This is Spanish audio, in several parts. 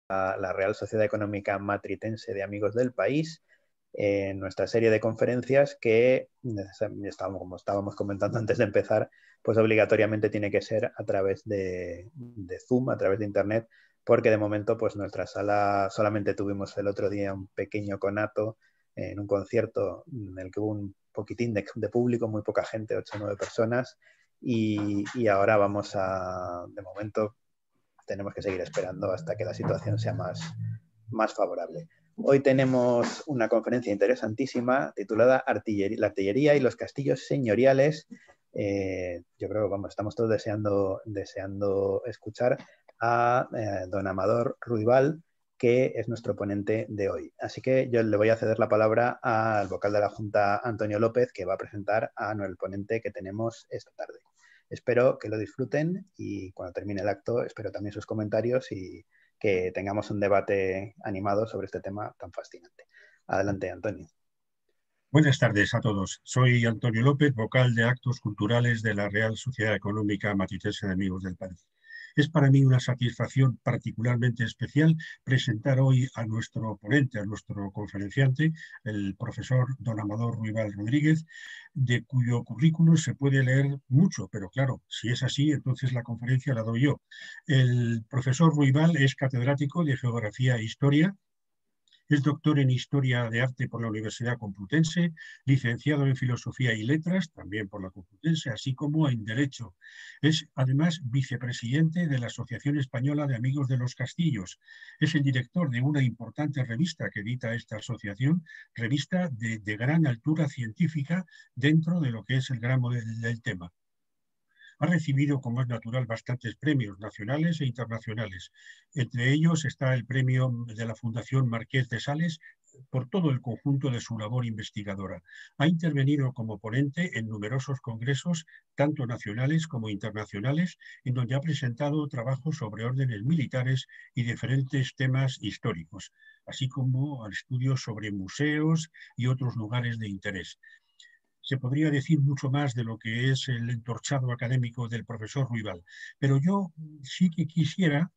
la Real Sociedad Económica Matritense de Amigos del País, en nuestra serie de conferencias que, como estábamos comentando antes de empezar, pues obligatoriamente tiene que ser a través de Zoom, a través de Internet, porque de momento pues nuestra sala solamente tuvimos el otro día un pequeño conato en un concierto en el que hubo un poquitín de público, muy poca gente, 8 o 9 personas, y ahora de momento tenemos que seguir esperando hasta que la situación sea más favorable. Hoy tenemos una conferencia interesantísima titulada La artillería y los castillos señoriales. Yo creo que estamos todos deseando escuchar a don Amador Ruibal, que es nuestro ponente de hoy. Así que yo le voy a ceder la palabra al vocal de la Junta, Antonio López, que va a presentar a el ponente que tenemos esta tarde. Espero que lo disfruten y cuando termine el acto espero también sus comentarios y que tengamos un debate animado sobre este tema tan fascinante. Adelante, Antonio. Buenas tardes a todos. Soy Antonio López, vocal de Actos Culturales de la Real Sociedad Económica Matritense de Amigos del País. Es para mí una satisfacción particularmente especial presentar hoy a nuestro ponente, a nuestro conferenciante, el profesor don Amador Ruibal Rodríguez, de cuyo currículum se puede leer mucho, pero claro, si es así, entonces la conferencia la doy yo. El profesor Ruibal es catedrático de Geografía e Historia. Es doctor en Historia de Arte por la Universidad Complutense, licenciado en Filosofía y Letras, también por la Complutense, así como en Derecho. Es además vicepresidente de la Asociación Española de Amigos de los Castillos. Es el director de una importante revista que edita esta asociación, revista de gran altura científica dentro de lo que es el gran del tema. Ha recibido, como es natural, bastantes premios nacionales e internacionales. Entre ellos está el premio de la Fundación Marqués de Sales por todo el conjunto de su labor investigadora. Ha intervenido como ponente en numerosos congresos, tanto nacionales como internacionales, en donde ha presentado trabajos sobre órdenes militares y diferentes temas históricos, así como estudios sobre museos y otros lugares de interés. Se podría decir mucho más de lo que es el entorchado académico del profesor Ruibal, pero yo sí que quisiera,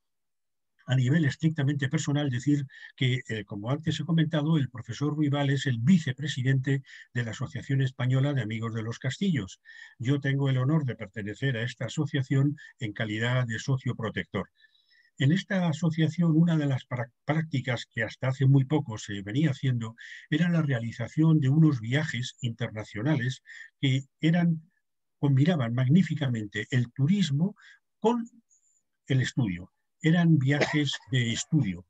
a nivel estrictamente personal, decir que, como antes he comentado, el profesor Ruibal es el vicepresidente de la Asociación Española de Amigos de los Castillos. Yo tengo el honor de pertenecer a esta asociación en calidad de socio protector. En esta asociación, una de las prácticas que hasta hace muy poco se venía haciendo era la realización de unos viajes internacionales que combinaban magníficamente el turismo con el estudio. Eran viajes de estudio,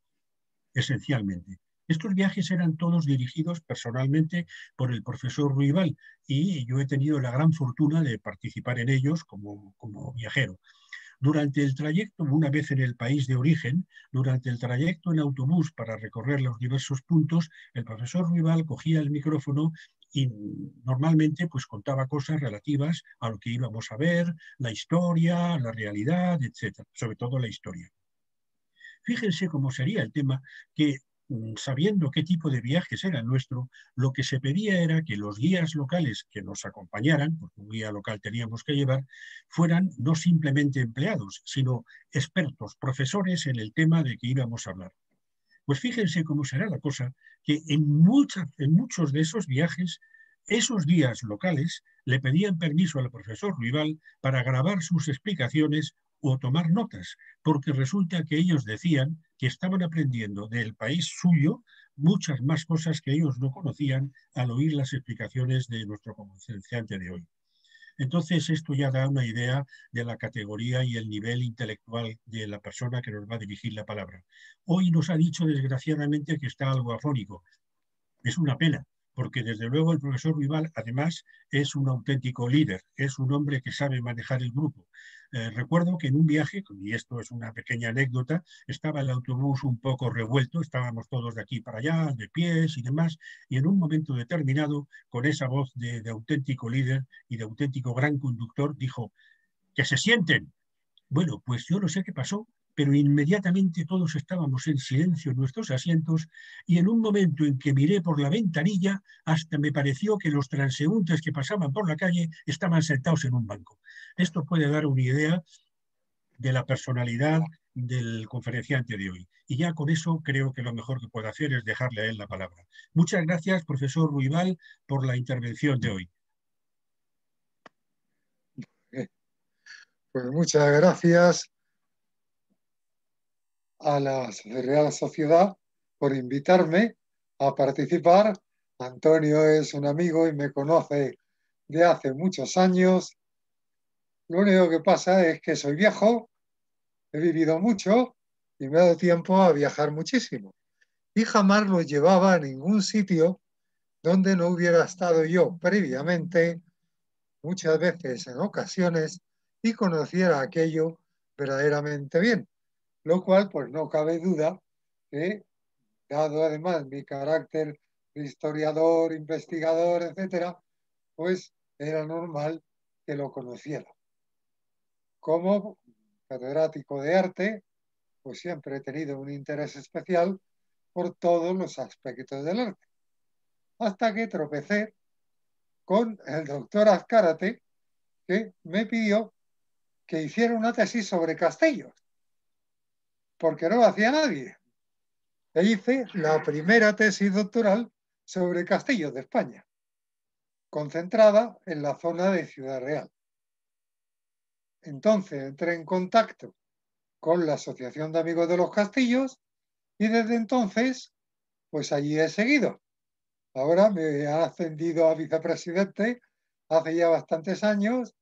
esencialmente. Estos viajes eran todos dirigidos personalmente por el profesor Ruibal y yo he tenido la gran fortuna de participar en ellos como viajero. Durante el trayecto, una vez en el país de origen, durante el trayecto en autobús para recorrer los diversos puntos, el profesor Ruibal cogía el micrófono y normalmente pues contaba cosas relativas a lo que íbamos a ver, la historia, la realidad, etcétera, sobre todo la historia. Fíjense cómo sería el tema que, sabiendo qué tipo de viajes era el nuestro, lo que se pedía era que los guías locales que nos acompañaran, porque un guía local teníamos que llevar, fueran no simplemente empleados, sino expertos, profesores en el tema de que íbamos a hablar. Pues fíjense cómo será la cosa, que en muchos de esos viajes, esos guías locales le pedían permiso al profesor Ruibal para grabar sus explicaciones o tomar notas, porque resulta que ellos decían que estaban aprendiendo del país suyo muchas más cosas que ellos no conocían al oír las explicaciones de nuestro conferenciante de hoy. Entonces, esto ya da una idea de la categoría y el nivel intelectual de la persona que nos va a dirigir la palabra. Hoy nos ha dicho, desgraciadamente, que está algo afónico. Es una pena, porque desde luego el profesor Ruibal, además, es un auténtico líder, es un hombre que sabe manejar el grupo. Recuerdo que en un viaje, y esto es una pequeña anécdota, estaba el autobús un poco revuelto, estábamos todos de aquí para allá, de pies y demás, y en un momento determinado, con esa voz de auténtico líder y de auténtico gran conductor, dijo: ¡que se sienten! Bueno, pues yo no sé qué pasó, pero inmediatamente todos estábamos en silencio en nuestros asientos y en un momento en que miré por la ventanilla, hasta me pareció que los transeúntes que pasaban por la calle estaban sentados en un banco. Esto puede dar una idea de la personalidad del conferenciante de hoy. Y ya con eso creo que lo mejor que puedo hacer es dejarle a él la palabra. Muchas gracias, profesor Ruibal, por la intervención de hoy. Pues muchas gracias a la Real Sociedad por invitarme a participar. Antonio es un amigo y me conoce de hace muchos años. Lo único que pasa es que soy viejo, he vivido mucho y me ha dado tiempo a viajar muchísimo. Y jamás lo llevaba a ningún sitio donde no hubiera estado yo previamente, muchas veces en ocasiones, y conociera aquello verdaderamente bien. Lo cual, pues no cabe duda que, dado además mi carácter de historiador, investigador, etcétera, pues era normal que lo conociera. Como catedrático de arte, pues siempre he tenido un interés especial por todos los aspectos del arte. Hasta que tropecé con el doctor Azcárate, que me pidió que hiciera una tesis sobre Castellos, porque no lo hacía nadie. E hice la primera tesis doctoral sobre Castellos de España, concentrada en la zona de Ciudad Real. Entonces entré en contacto con la Asociación de Amigos de los Castillos y desde entonces, pues allí he seguido. Ahora me ha ascendido a vicepresidente hace ya bastantes años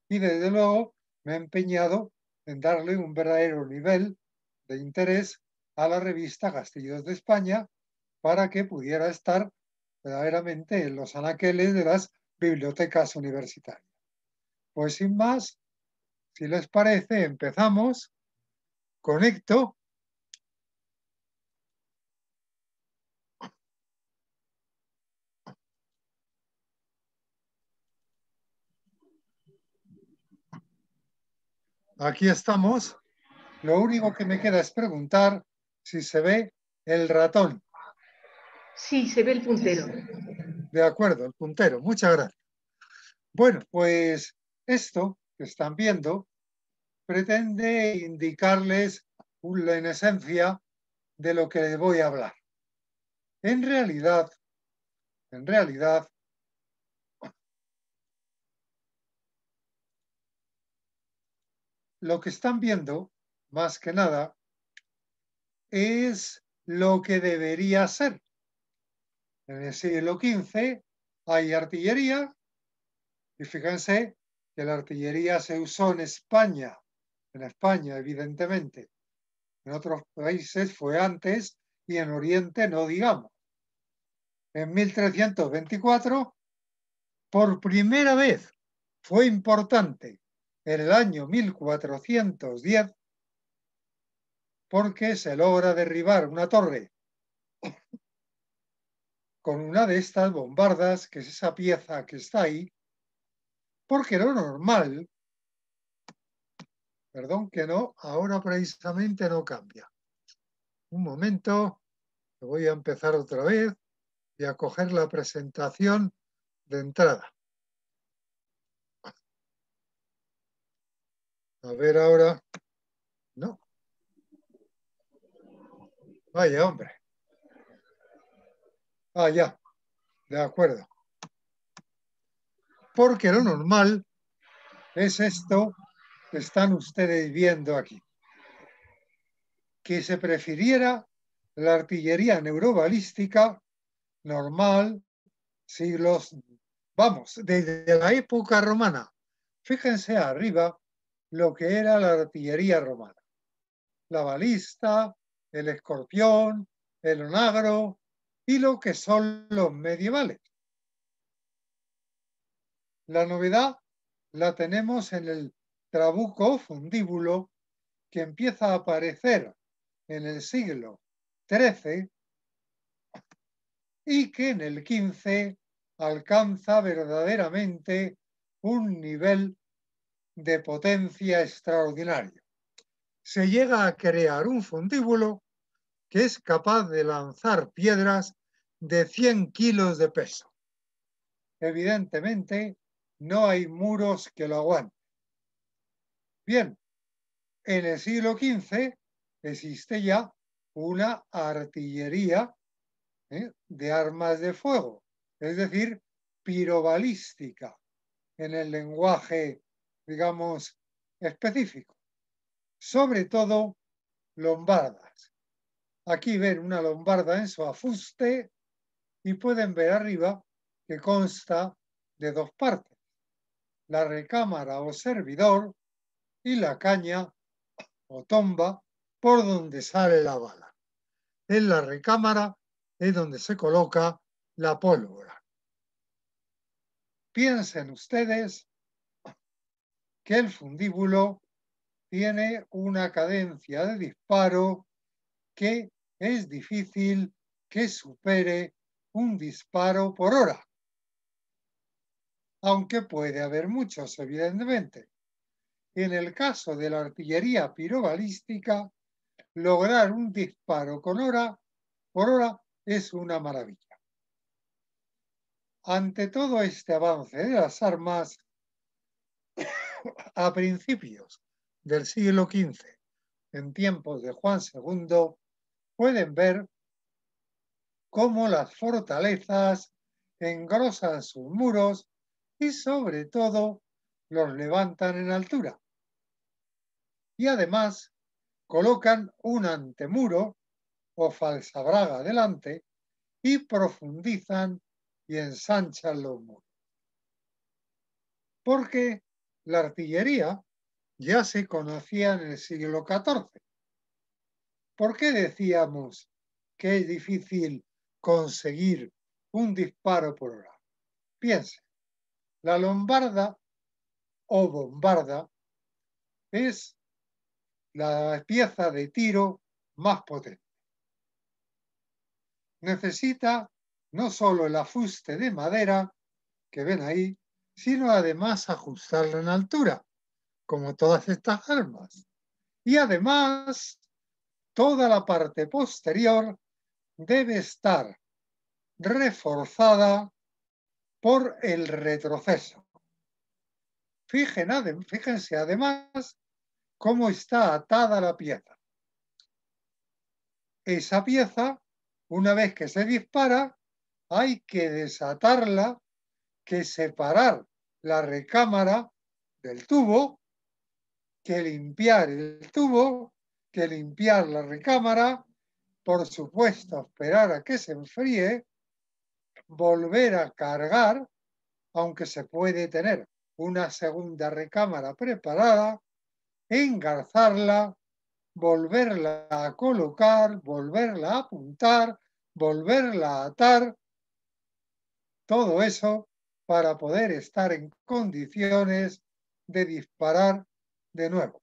y desde luego me he empeñado en darle un verdadero nivel de interés a la revista Castillos de España para que pudiera estar verdaderamente en los anaqueles de las bibliotecas universitarias. Pues sin más, si les parece, empezamos. Conecto. Aquí estamos. Lo único que me queda es preguntar si se ve el ratón. Sí, se ve el puntero. De acuerdo, el puntero. Muchas gracias. Bueno, pues esto que están viendo pretende indicarles en esencia de lo que les voy a hablar. En realidad, lo que están viendo, más que nada, es lo que debería ser. En el siglo XV hay artillería, y fíjense que la artillería se usó en España evidentemente, en otros países fue antes y en Oriente no digamos. En 1324, por primera vez, fue importante en el año 1410 porque se logra derribar una torre con una de estas bombardas, que es esa pieza que está ahí, porque lo normal, perdón que no, ahora precisamente no cambia. Un momento, que voy a empezar otra vez y a coger la presentación de entrada. A ver ahora. No. Vaya, hombre. Ah, ya. De acuerdo. Porque lo normal es esto que están ustedes viendo aquí. Que se prefiriera la artillería neurobalística normal, siglos, vamos, desde la época romana. Fíjense arriba lo que era la artillería romana. La balista, el escorpión, el onagro y lo que son los medievales. La novedad la tenemos en el trabuco fundíbulo que empieza a aparecer en el siglo XIII y que en el XV alcanza verdaderamente un nivel de potencia extraordinario. Se llega a crear un fundíbulo que es capaz de lanzar piedras de 100 kilos de peso. Evidentemente, no hay muros que lo aguanten. Bien, en el siglo XV existe ya una artillería de armas de fuego, es decir, pirobalística, en el lenguaje, digamos, específico. Sobre todo lombardas. Aquí ven una lombarda en su afuste y pueden ver arriba que consta de dos partes, la recámara o servidor y la caña o tomba por donde sale la bala. En la recámara es donde se coloca la pólvora. Piensen ustedes que el fundíbulo tiene una cadencia de disparo que es difícil que supere un disparo por hora, aunque puede haber muchos, evidentemente. En el caso de la artillería pirobalística, lograr un disparo por hora es una maravilla. Ante todo este avance de las armas, a principios del siglo XV, en tiempos de Juan II, pueden ver cómo las fortalezas engrosan sus muros y sobre todo los levantan en altura. Y además colocan un antemuro o falsabraga delante y profundizan y ensanchan los muros. Porque la artillería ya se conocía en el siglo XIV. ¿Por qué decíamos que es difícil conseguir un disparo por hora? Piense, la lombarda o bombarda es la pieza de tiro más potente. Necesita no solo el afuste de madera que ven ahí, sino además ajustarla en altura, como todas estas armas. Y además, toda la parte posterior debe estar reforzada por el retroceso. Fíjense además cómo está atada la pieza. Esa pieza, una vez que se dispara, hay que desatarla, que separar la recámara del tubo, que limpiar el tubo, que limpiar la recámara, por supuesto esperar a que se enfríe, volver a cargar, aunque se puede tener una segunda recámara preparada, engarzarla, volverla a colocar, volverla a apuntar, volverla a atar, todo eso para poder estar en condiciones de disparar de nuevo.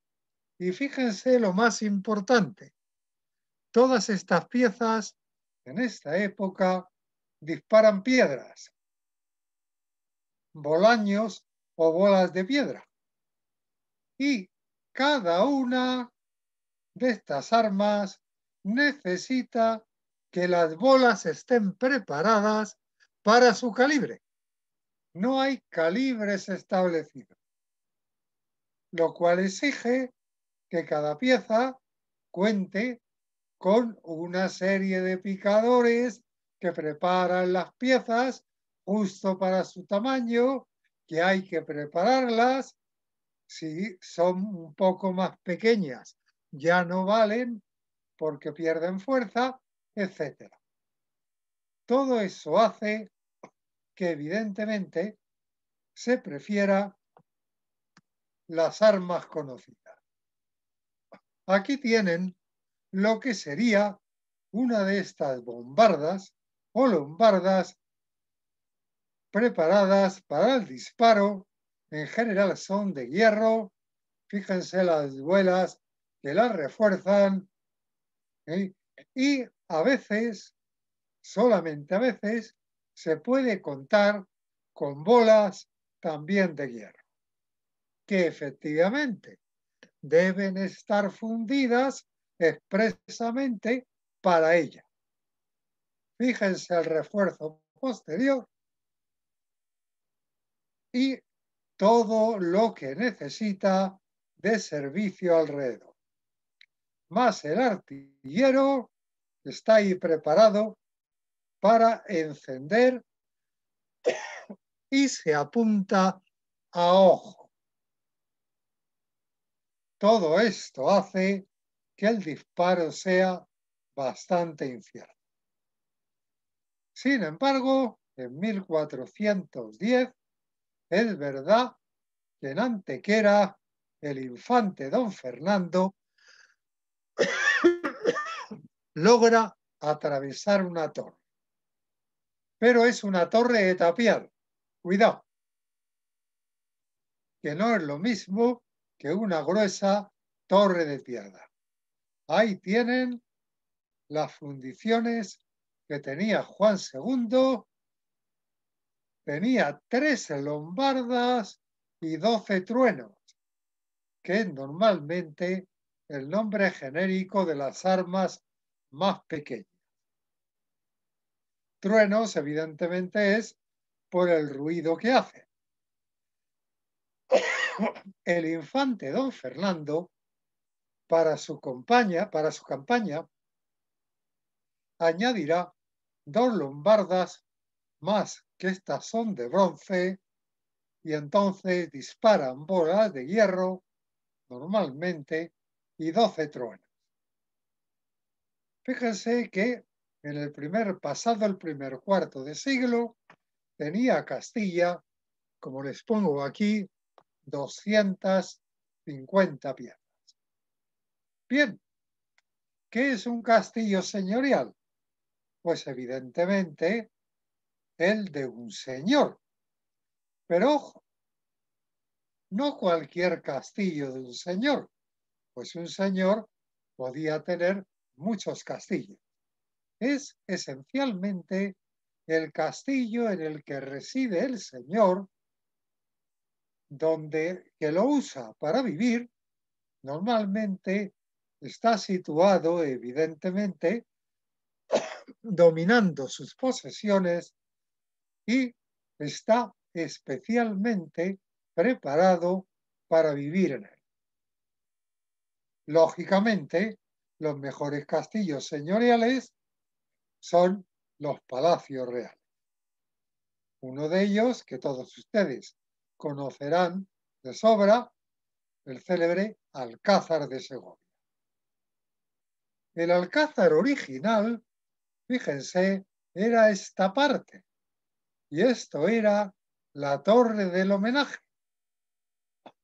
Y fíjense lo más importante, todas estas piezas en esta época disparan piedras, bolaños o bolas de piedra. Y cada una de estas armas necesita que las bolas estén preparadas para su calibre. No hay calibres establecidos, lo cual exige que cada pieza cuente con una serie de picadores que preparan las piezas justo para su tamaño, que hay que prepararlas. Si son un poco más pequeñas, ya no valen porque pierden fuerza, etc. Todo eso hace que evidentemente se prefiera las armas conocidas. Aquí tienen lo que sería una de estas bombardas o lombardas preparadas para el disparo. En general son de hierro. Fíjense las duelas que las refuerzan. Y a veces, solamente a veces, se puede contar con bolas también de hierro, que efectivamente deben estar fundidas expresamente para ella. Fíjense el refuerzo posterior y todo lo que necesita de servicio alrededor. más el artillero está ahí preparado para encender y se apunta a ojo. Todo esto hace que el disparo sea bastante incierto. Sin embargo, en 1410 es verdad que en Antequera el infante don Fernando logra atravesar una torre. Pero es una torre de tapial. Cuidado, que no es lo mismo que una gruesa torre de piedra. Ahí tienen las fundiciones que tenía Juan II. Tenía 13 lombardas y 12 truenos, que es normalmente el nombre genérico de las armas más pequeñas. Truenos, evidentemente, es por el ruido que hace. El infante don Fernando, para su campaña, añadirá 2 lombardas más, que estas son de bronce, y entonces disparan bolas de hierro, normalmente, y 12 truenos. Fíjense que en el primer cuarto de siglo, tenía Castilla, como les pongo aquí, 250 piezas. Bien, ¿qué es un castillo señorial? Pues evidentemente el de un señor. Pero ojo, no cualquier castillo de un señor, pues un señor podía tener muchos castillos. Es esencialmente el castillo en el que reside el señor, que lo usa para vivir. Normalmente está situado, evidentemente, dominando sus posesiones y está especialmente preparado para vivir en él. Lógicamente, los mejores castillos señoriales son los palacios reales. Uno de ellos, que todos ustedes conocerán de sobra, el célebre Alcázar de Segovia. El Alcázar original, fíjense, era esta parte, y esto era la torre del homenaje,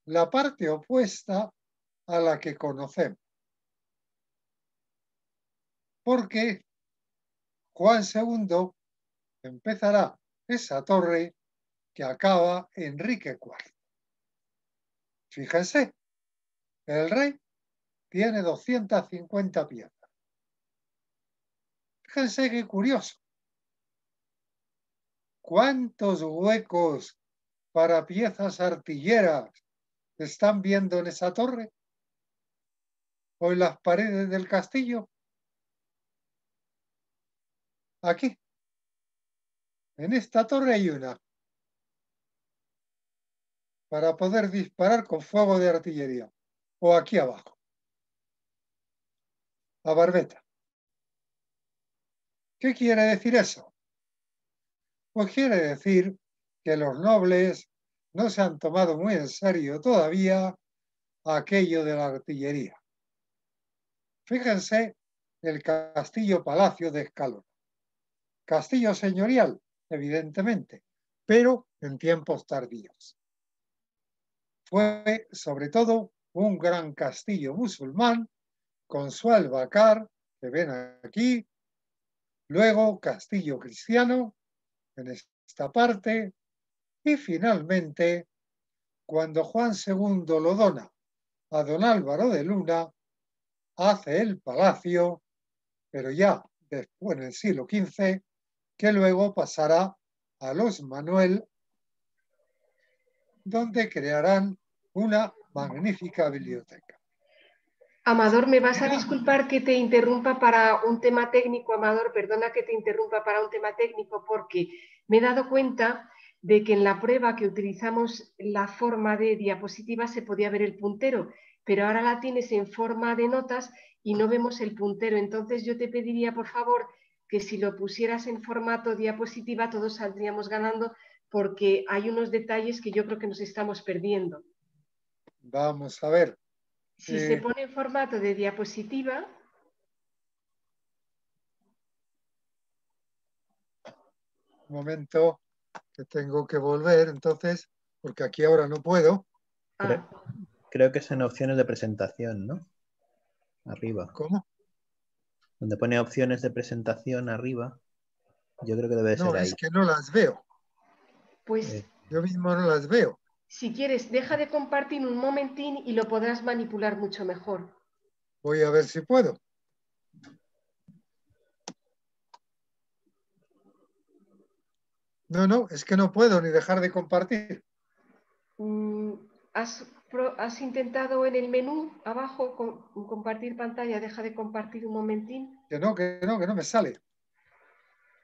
la parte opuesta a la que conocemos. Porque Juan II empezará esa torre que acaba Enrique IV. Fíjense, el rey tiene 250 piezas. Fíjense qué curioso. ¿Cuántos huecos para piezas artilleras están viendo en esa torre? ¿O en las paredes del castillo? Aquí. En esta torre hay una. Para poder disparar con fuego de artillería. O aquí abajo. La barbeta. ¿Qué quiere decir eso? Pues quiere decir que los nobles no se han tomado muy en serio todavía aquello de la artillería. Fíjense el castillo-palacio de Escalona. Castillo señorial, evidentemente, pero en tiempos tardíos. Fue sobre todo un gran castillo musulmán con su albacar, que ven aquí, luego castillo cristiano en esta parte, y finalmente, cuando Juan II lo dona a don Álvaro de Luna, hace el palacio, pero ya después en el siglo XV, que luego pasará a los Manuel, donde crearán una magnífica biblioteca. Amador, me vas a disculpar que te interrumpa para un tema técnico, Amador, perdona que te interrumpa para un tema técnico, porque me he dado cuenta de que en la prueba que utilizamos la forma de diapositiva se podía ver el puntero, pero ahora la tienes en forma de notas y no vemos el puntero. Entonces yo te pediría, por favor, que si lo pusieras en formato diapositiva todos saldríamos ganando, porque hay unos detalles que yo creo que nos estamos perdiendo. Vamos a ver. Si se pone en formato de diapositiva... Un momento, que tengo que volver, entonces, porque aquí ahora no puedo. Creo que es en opciones de presentación, ¿no? Arriba. ¿Cómo? Donde pone opciones de presentación arriba. Yo creo que debe ser ahí. No, es que no las veo. Pues yo mismo no las veo. Si quieres, deja de compartir un momentín y lo podrás manipular mucho mejor. Voy a ver si puedo. No, es que no puedo ni dejar de compartir. ¿Has intentado en el menú abajo compartir pantalla? Deja de compartir un momentín. Que no me sale.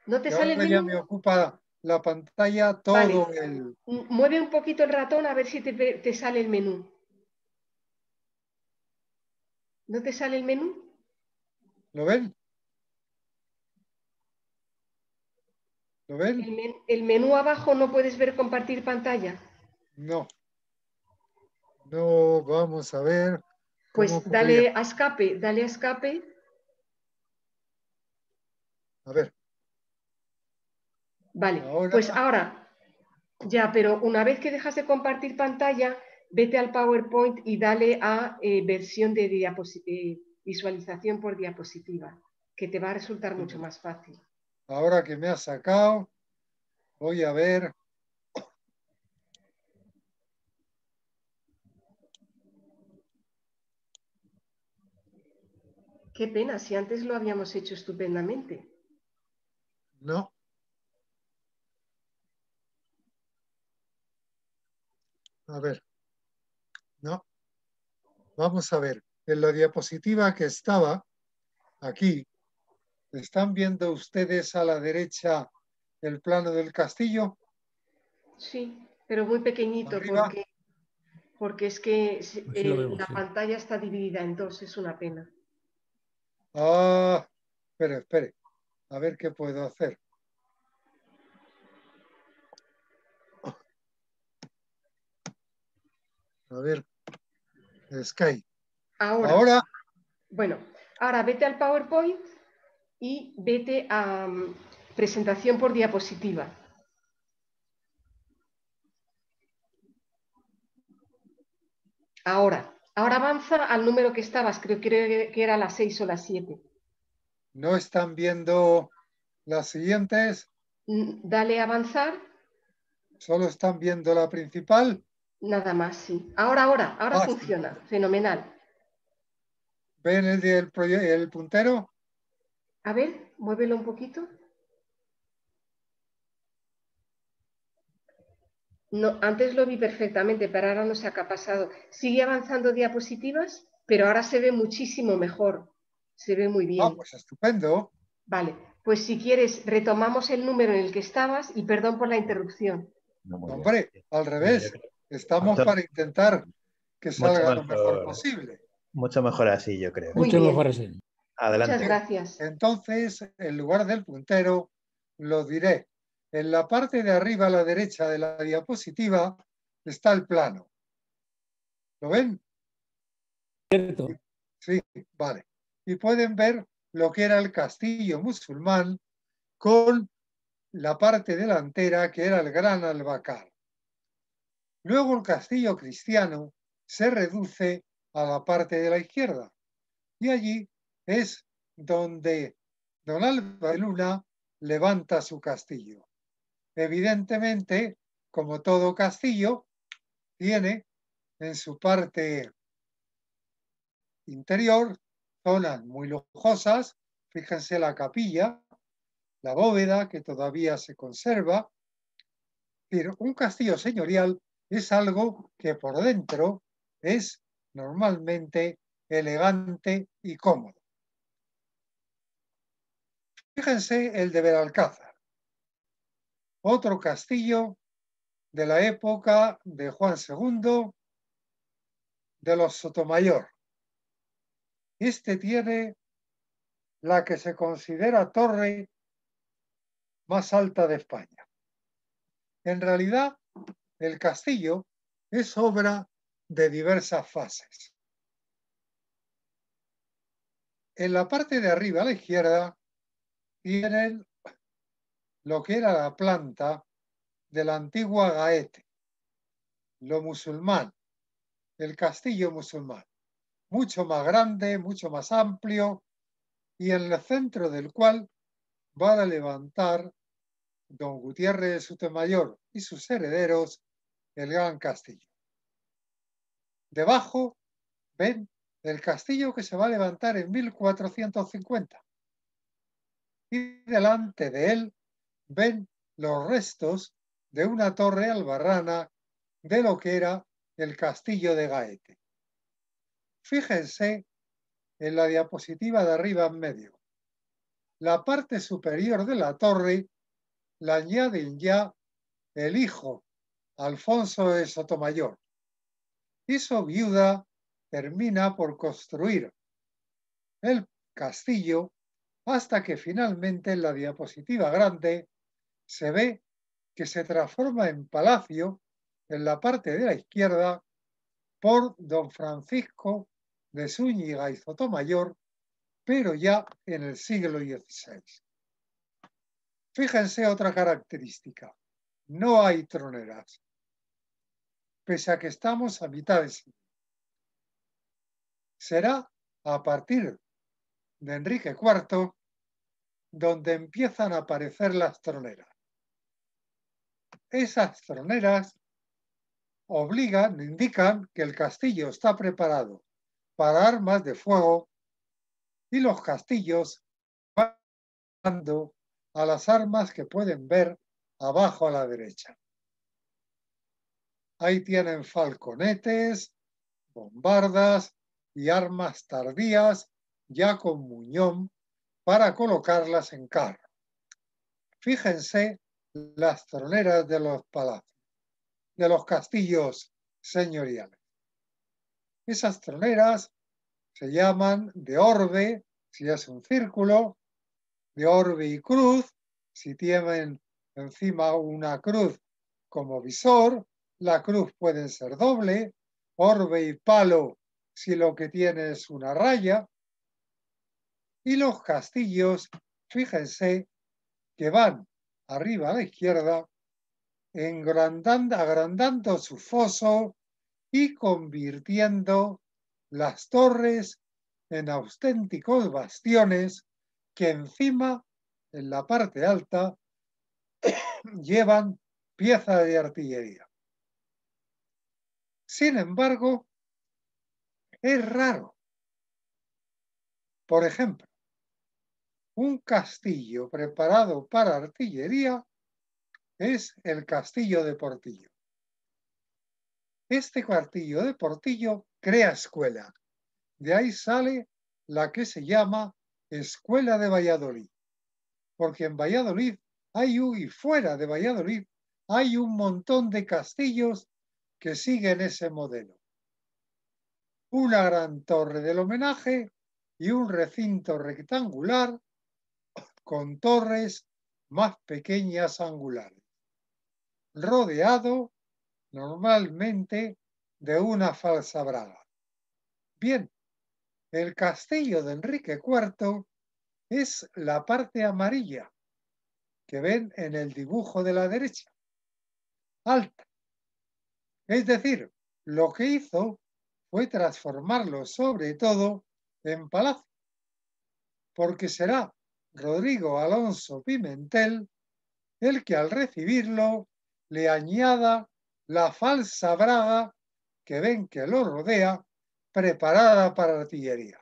¿No te Y sale el ahora menú? ya me ocupa la pantalla todo el... Mueve un poquito el ratón a ver si te sale el menú. ¿No te sale el menú? ¿Lo ven? ¿Lo ven? El menú abajo no puedes ver compartir pantalla. No. No, vamos a ver. Pues dale a escape, dale a escape. A ver. Vale, pues ahora, ya, pero una vez que dejas de compartir pantalla, vete al PowerPoint y dale a versión de visualización por diapositiva, que te va a resultar mucho más fácil. Ahora que me has sacado, voy a ver. Qué pena, si antes lo habíamos hecho estupendamente. No. A ver. No. Vamos a ver. En la diapositiva que estaba aquí, ¿están viendo ustedes a la derecha el plano del castillo? Sí, pero muy pequeñito porque es que la pantalla está dividida en dos, es una pena. Ah, espere. A ver qué puedo hacer. A ver, Sky. Ahora, bueno, ahora vete al PowerPoint y vete a presentación por diapositiva. Ahora avanza al número que estabas, creo que era la 6 o la 7. ¿No están viendo las siguientes? Dale a avanzar. ¿Solo están viendo la principal? Nada más, sí. Ahora funciona. Sí. Fenomenal. ¿Ven el puntero? A ver, muévelo un poquito. No, antes lo vi perfectamente, pero ahora no sé qué ha pasado. Sigue avanzando diapositivas, pero ahora se ve muchísimo mejor. Se ve muy bien. Ah, pues estupendo. Vale, pues si quieres retomamos el número en el que estabas y perdón por la interrupción. No, hombre, al revés. Estamos para intentar que salga lo mejor posible. Mucho mejor así, yo creo. Mucho mejor así. Adelante. Muchas gracias. Entonces, en lugar del puntero, lo diré. En la parte de arriba a la derecha de la diapositiva está el plano. ¿Lo ven? Cierto. Sí, vale. Y pueden ver lo que era el castillo musulmán con la parte delantera que era el gran albacar. Luego el castillo cristiano se reduce a la parte de la izquierda y allí es donde don Álvaro de Luna levanta su castillo. Evidentemente, como todo castillo, tiene en su parte interior zonas muy lujosas. Fíjense la capilla, la bóveda que todavía se conserva. Pero un castillo señorial es algo que por dentro es normalmente elegante y cómodo. Fíjense el de Benalcázar, otro castillo de la época de Juan II, de los Sotomayor. Este tiene la que se considera torre más alta de España. En realidad, el castillo es obra de diversas fases. En la parte de arriba a la izquierda tienen lo que era la planta de la antigua gaete, lo musulmán, el castillo musulmán, mucho más grande, mucho más amplio, y en el centro del cual van a levantar don Gutiérrez de Sotomayor y sus herederos el gran castillo. Debajo ven el castillo que se va a levantar en 1450 y delante de él ven los restos de una torre albarrana de lo que era el castillo de Gaete. Fíjense en la diapositiva de arriba en medio. La parte superior de la torre la añaden ya el hijo Alfonso de Sotomayor. Y su viuda termina por construir el castillo hasta que finalmente en la diapositiva grande se ve que se transforma en palacio en la parte de la izquierda por don Francisco de Zúñiga y Sotomayor, pero ya en el siglo XVI. Fíjense otra característica. No hay troneras, pese a que estamos a mitad de siglo. Será a partir de Enrique IV donde empiezan a aparecer las troneras. Esas troneras indican que el castillo está preparado para armas de fuego y los castillos van dando a las armas que pueden ver abajo a la derecha. Ahí tienen falconetes, bombardas y armas tardías ya con muñón para colocarlas en carro. Fíjense las troneras de los palacios, de los castillos señoriales. Esas troneras se llaman de orbe, si es un círculo, de orbe y cruz, si tienen encima una cruz como visor, la cruz puede ser doble, orbe y palo si lo que tiene es una raya. Y los castillos, fíjense que van arriba a la izquierda, agrandando su foso y convirtiendo las torres en auténticos bastiones que encima, en la parte alta, llevan piezas de artillería. Sin embargo, es raro. Por ejemplo, un castillo preparado para artillería es el castillo de Portillo. Este castillo de Portillo crea escuela. De ahí sale la que se llama Escuela de Valladolid. Porque en Valladolid y fuera de Valladolid hay un montón de castillos que siguen ese modelo. Una gran torre del homenaje y un recinto rectangular con torres más pequeñas angulares, rodeado normalmente de una falsa braga. Bien, el castillo de Enrique IV es la parte amarilla que ven en el dibujo de la derecha, alta. Es decir, lo que hizo fue transformarlo sobre todo en palacio, porque será Rodrigo Alonso Pimentel el que al recibirlo le añada la falsa braga que ven que lo rodea, preparada para artillería.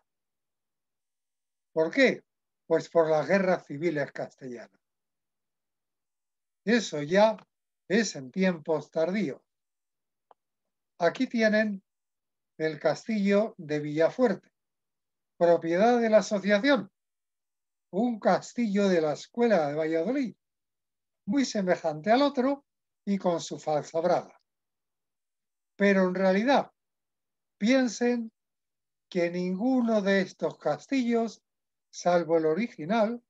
¿Por qué? Pues por las guerras civiles castellanas. Eso ya es en tiempos tardíos. Aquí tienen el castillo de Villafuerte, propiedad de la asociación, un castillo de la Escuela de Valladolid, muy semejante al otro y con su falsa braga. Pero en realidad, piensen que ninguno de estos castillos, salvo el original,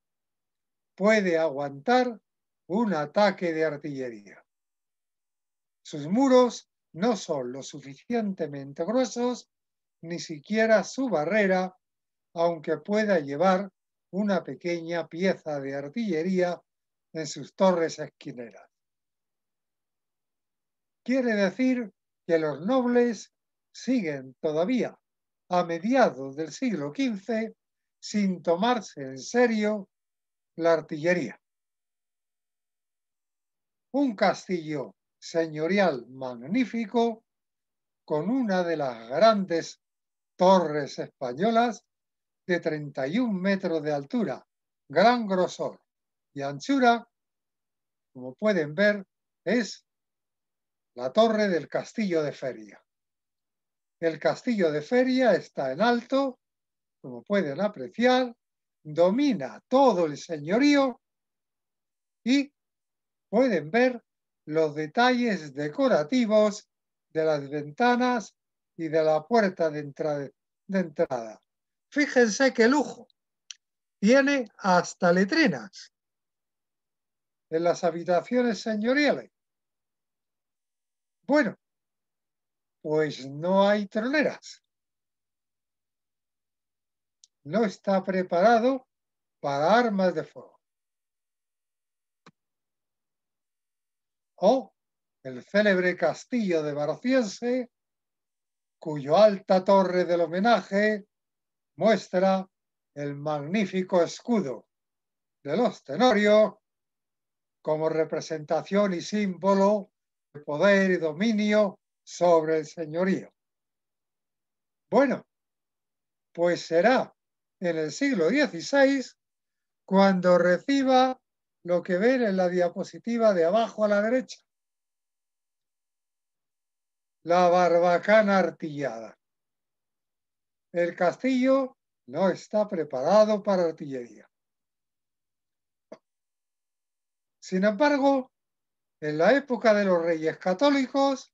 puede aguantar un ataque de artillería. Sus muros no son lo suficientemente gruesos, ni siquiera su barrera, aunque pueda llevar una pequeña pieza de artillería en sus torres esquineras. Quiere decir que los nobles siguen todavía a mediados del siglo XV sin tomarse en serio la artillería. Un castillo señorial magnífico con una de las grandes torres españolas de 31 metros de altura, gran grosor y anchura, como pueden ver, es la torre del Castillo de Feria. El Castillo de Feria está en alto, como pueden apreciar, domina todo el señorío y pueden ver los detalles decorativos de las ventanas y de la puerta de entrada. Fíjense qué lujo. Tiene hasta letrinas en las habitaciones señoriales. Bueno, pues no hay troneras. No está preparado para armas de fuego. O el célebre castillo de Barciense, cuyo alta torre del homenaje muestra el magnífico escudo de los Tenorio como representación y símbolo de poder y dominio sobre el señorío. Bueno, pues será en el siglo XVI cuando reciba lo que ven en la diapositiva de abajo a la derecha. La barbacana artillada. El castillo no está preparado para artillería. Sin embargo, en la época de los Reyes Católicos,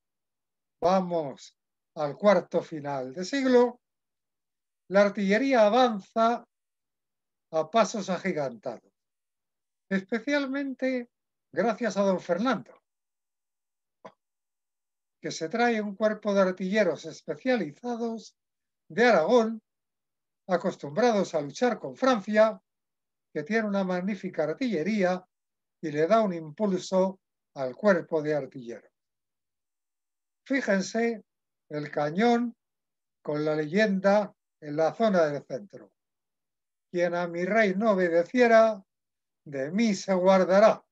vamos al cuarto final de siglo, la artillería avanza a pasos agigantados, especialmente gracias a don Fernando, que se trae un cuerpo de artilleros especializados de Aragón, acostumbrados a luchar con Francia, que tiene una magnífica artillería y le da un impulso al cuerpo de artilleros. Fíjense el cañón con la leyenda en la zona del centro. Quien a mi rey no obedeciera, de mí se guardará.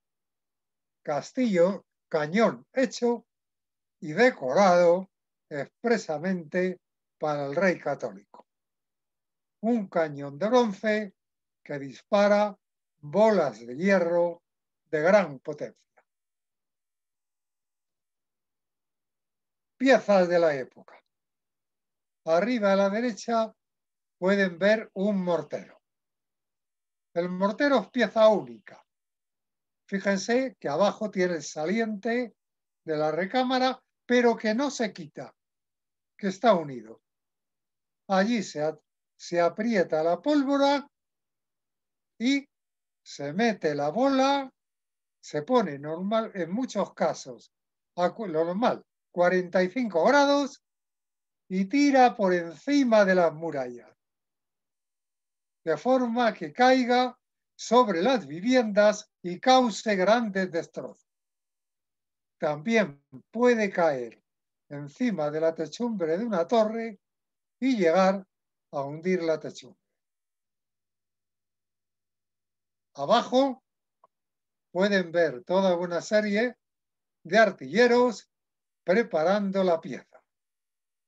Castillo, cañón hecho y decorado expresamente para el rey católico. Un cañón de bronce que dispara bolas de hierro de gran potencia. Piezas de la época. Arriba a la derecha pueden ver un mortero. El mortero es pieza única. Fíjense que abajo tiene el saliente de la recámara, pero que no se quita, que está unido. Allí se aprieta la pólvora y se mete la bola, se pone normal, en muchos casos, lo normal, 45 grados y tira por encima de las murallas, de forma que caiga sobre las viviendas y cause grandes destrozos. También puede caer encima de la techumbre de una torre y llegar a hundir la techumbre. Abajo pueden ver toda una serie de artilleros preparando la pieza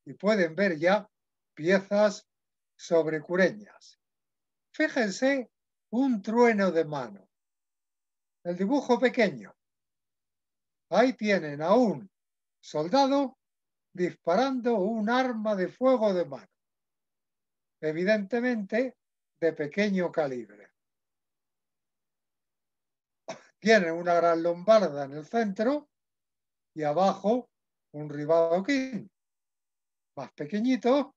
y pueden ver ya piezas sobrecureñas. Fíjense un trueno de mano. El dibujo pequeño. Ahí tienen a un soldado disparando un arma de fuego de mano, evidentemente de pequeño calibre. Tienen una gran lombarda en el centro y abajo un ribadoquín más pequeñito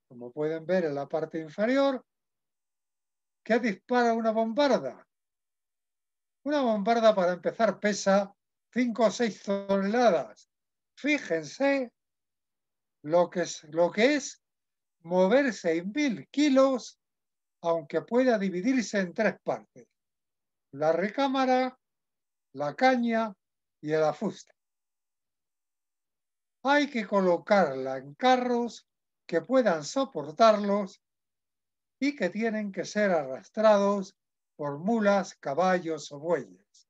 como pueden ver en la parte inferior, ¿qué dispara una bombarda? Una bombarda, para empezar, pesa 5 o 6 toneladas. Fíjense lo que es moverse en 1000 kilos, aunque pueda dividirse en 3 partes: la recámara, la caña y el afuste. Hay que colocarla en carros que puedan soportarlos y que tienen que ser arrastrados por mulas, caballos o bueyes.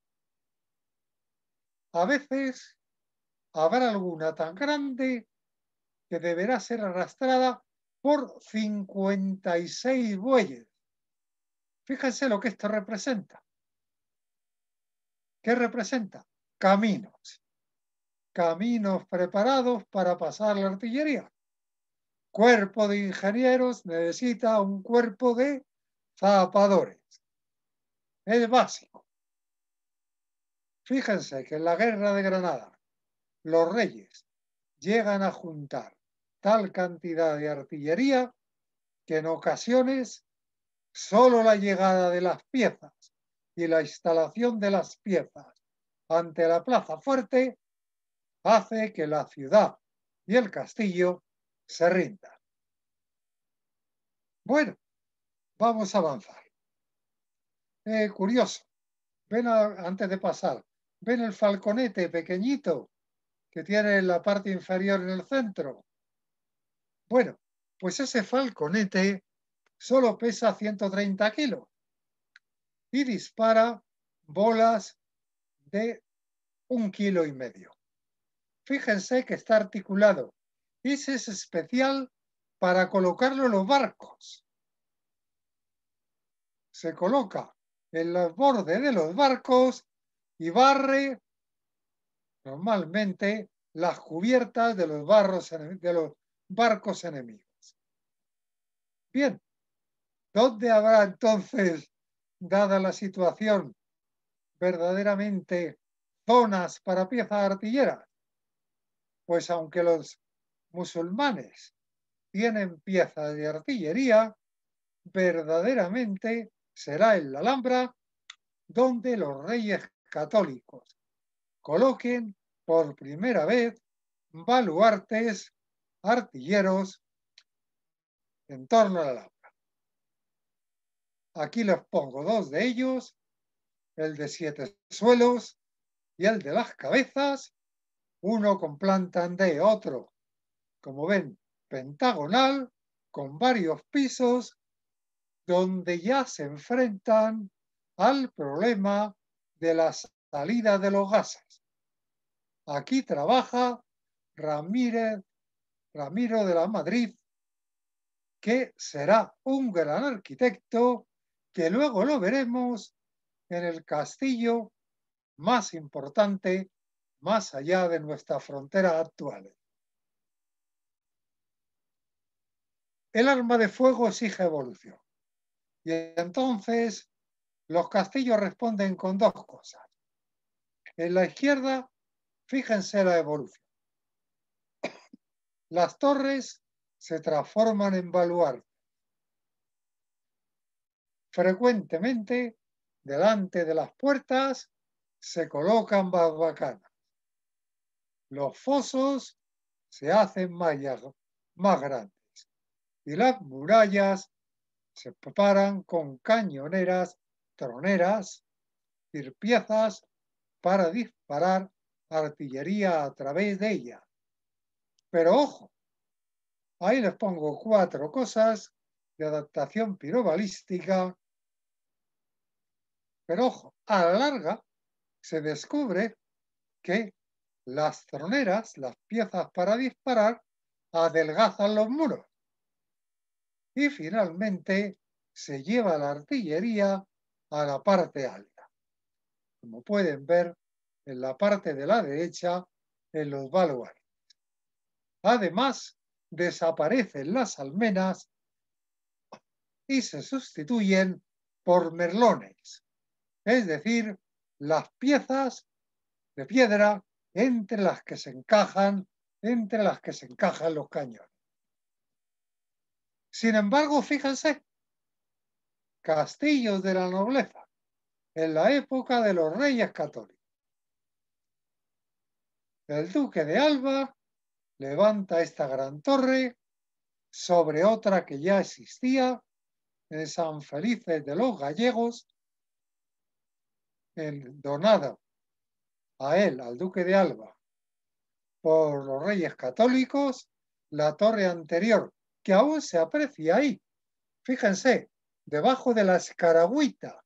A veces habrá alguna tan grande que deberá ser arrastrada por 56 bueyes. Fíjense lo que esto representa. ¿Qué representa? Caminos. Caminos preparados para pasar la artillería. Cuerpo de ingenieros necesita un cuerpo de zapadores. Es básico. Fíjense que en la guerra de Granada los reyes llegan a juntar tal cantidad de artillería que en ocasiones solo la llegada de las piezas y la instalación de las piezas ante la plaza fuerte hace que la ciudad y el castillo se rindan. Bueno, vamos a avanzar. Curioso. Ven antes de pasar, ven el falconete pequeñito que tiene en la parte inferior en el centro. Bueno, pues ese falconete solo pesa 130 kilos y dispara bolas de 1,5 kilos. Fíjense que está articulado. Ese es especial para colocarlo en los barcos. Se coloca en los bordes de los barcos y barre normalmente las cubiertas de los barcos enemigos. Bien, ¿dónde habrá entonces, dada la situación, verdaderamente zonas para piezas artilleras? Pues aunque los musulmanes tienen piezas de artillería, verdaderamente será en la Alhambra donde los reyes católicos coloquen por primera vez baluartes artilleros en torno a la Alhambra. Aquí les pongo 2 de ellos, el de 7 suelos y el de las cabezas, uno con planta en D, otro, como ven, pentagonal, con varios pisos, donde ya se enfrentan al problema de la salida de los gases. Aquí trabaja Ramiro de la Madrid, que será un gran arquitecto, que luego lo veremos en el castillo más importante más allá de nuestras fronteras actuales. El arma de fuego exige evolución. Y entonces los castillos responden con 2 cosas. En la izquierda, fíjense la evolución. Las torres se transforman en baluartes. Frecuentemente, delante de las puertas, se colocan barbacanas. Los fosos se hacen más grandes y las murallas se preparan con cañoneras, troneras, es decir, piezas para disparar artillería a través de ella. Pero ojo, ahí les pongo 4 cosas de adaptación pirobalística. Pero ojo, a la larga se descubre que las troneras, las piezas para disparar, adelgazan los muros. Y finalmente se lleva la artillería a la parte alta, como pueden ver en la parte de la derecha en los baluartes. Además, desaparecen las almenas y se sustituyen por merlones, es decir, las piezas de piedra entre las que se encajan los cañones. Sin embargo, fíjense, castillos de la nobleza en la época de los reyes católicos. El duque de Alba levanta esta gran torre sobre otra que ya existía en San Felice de los Gallegos, donada a él, al duque de Alba, por los reyes católicos, la torre anterior, que aún se aprecia ahí. Fíjense, debajo de la escaragüita,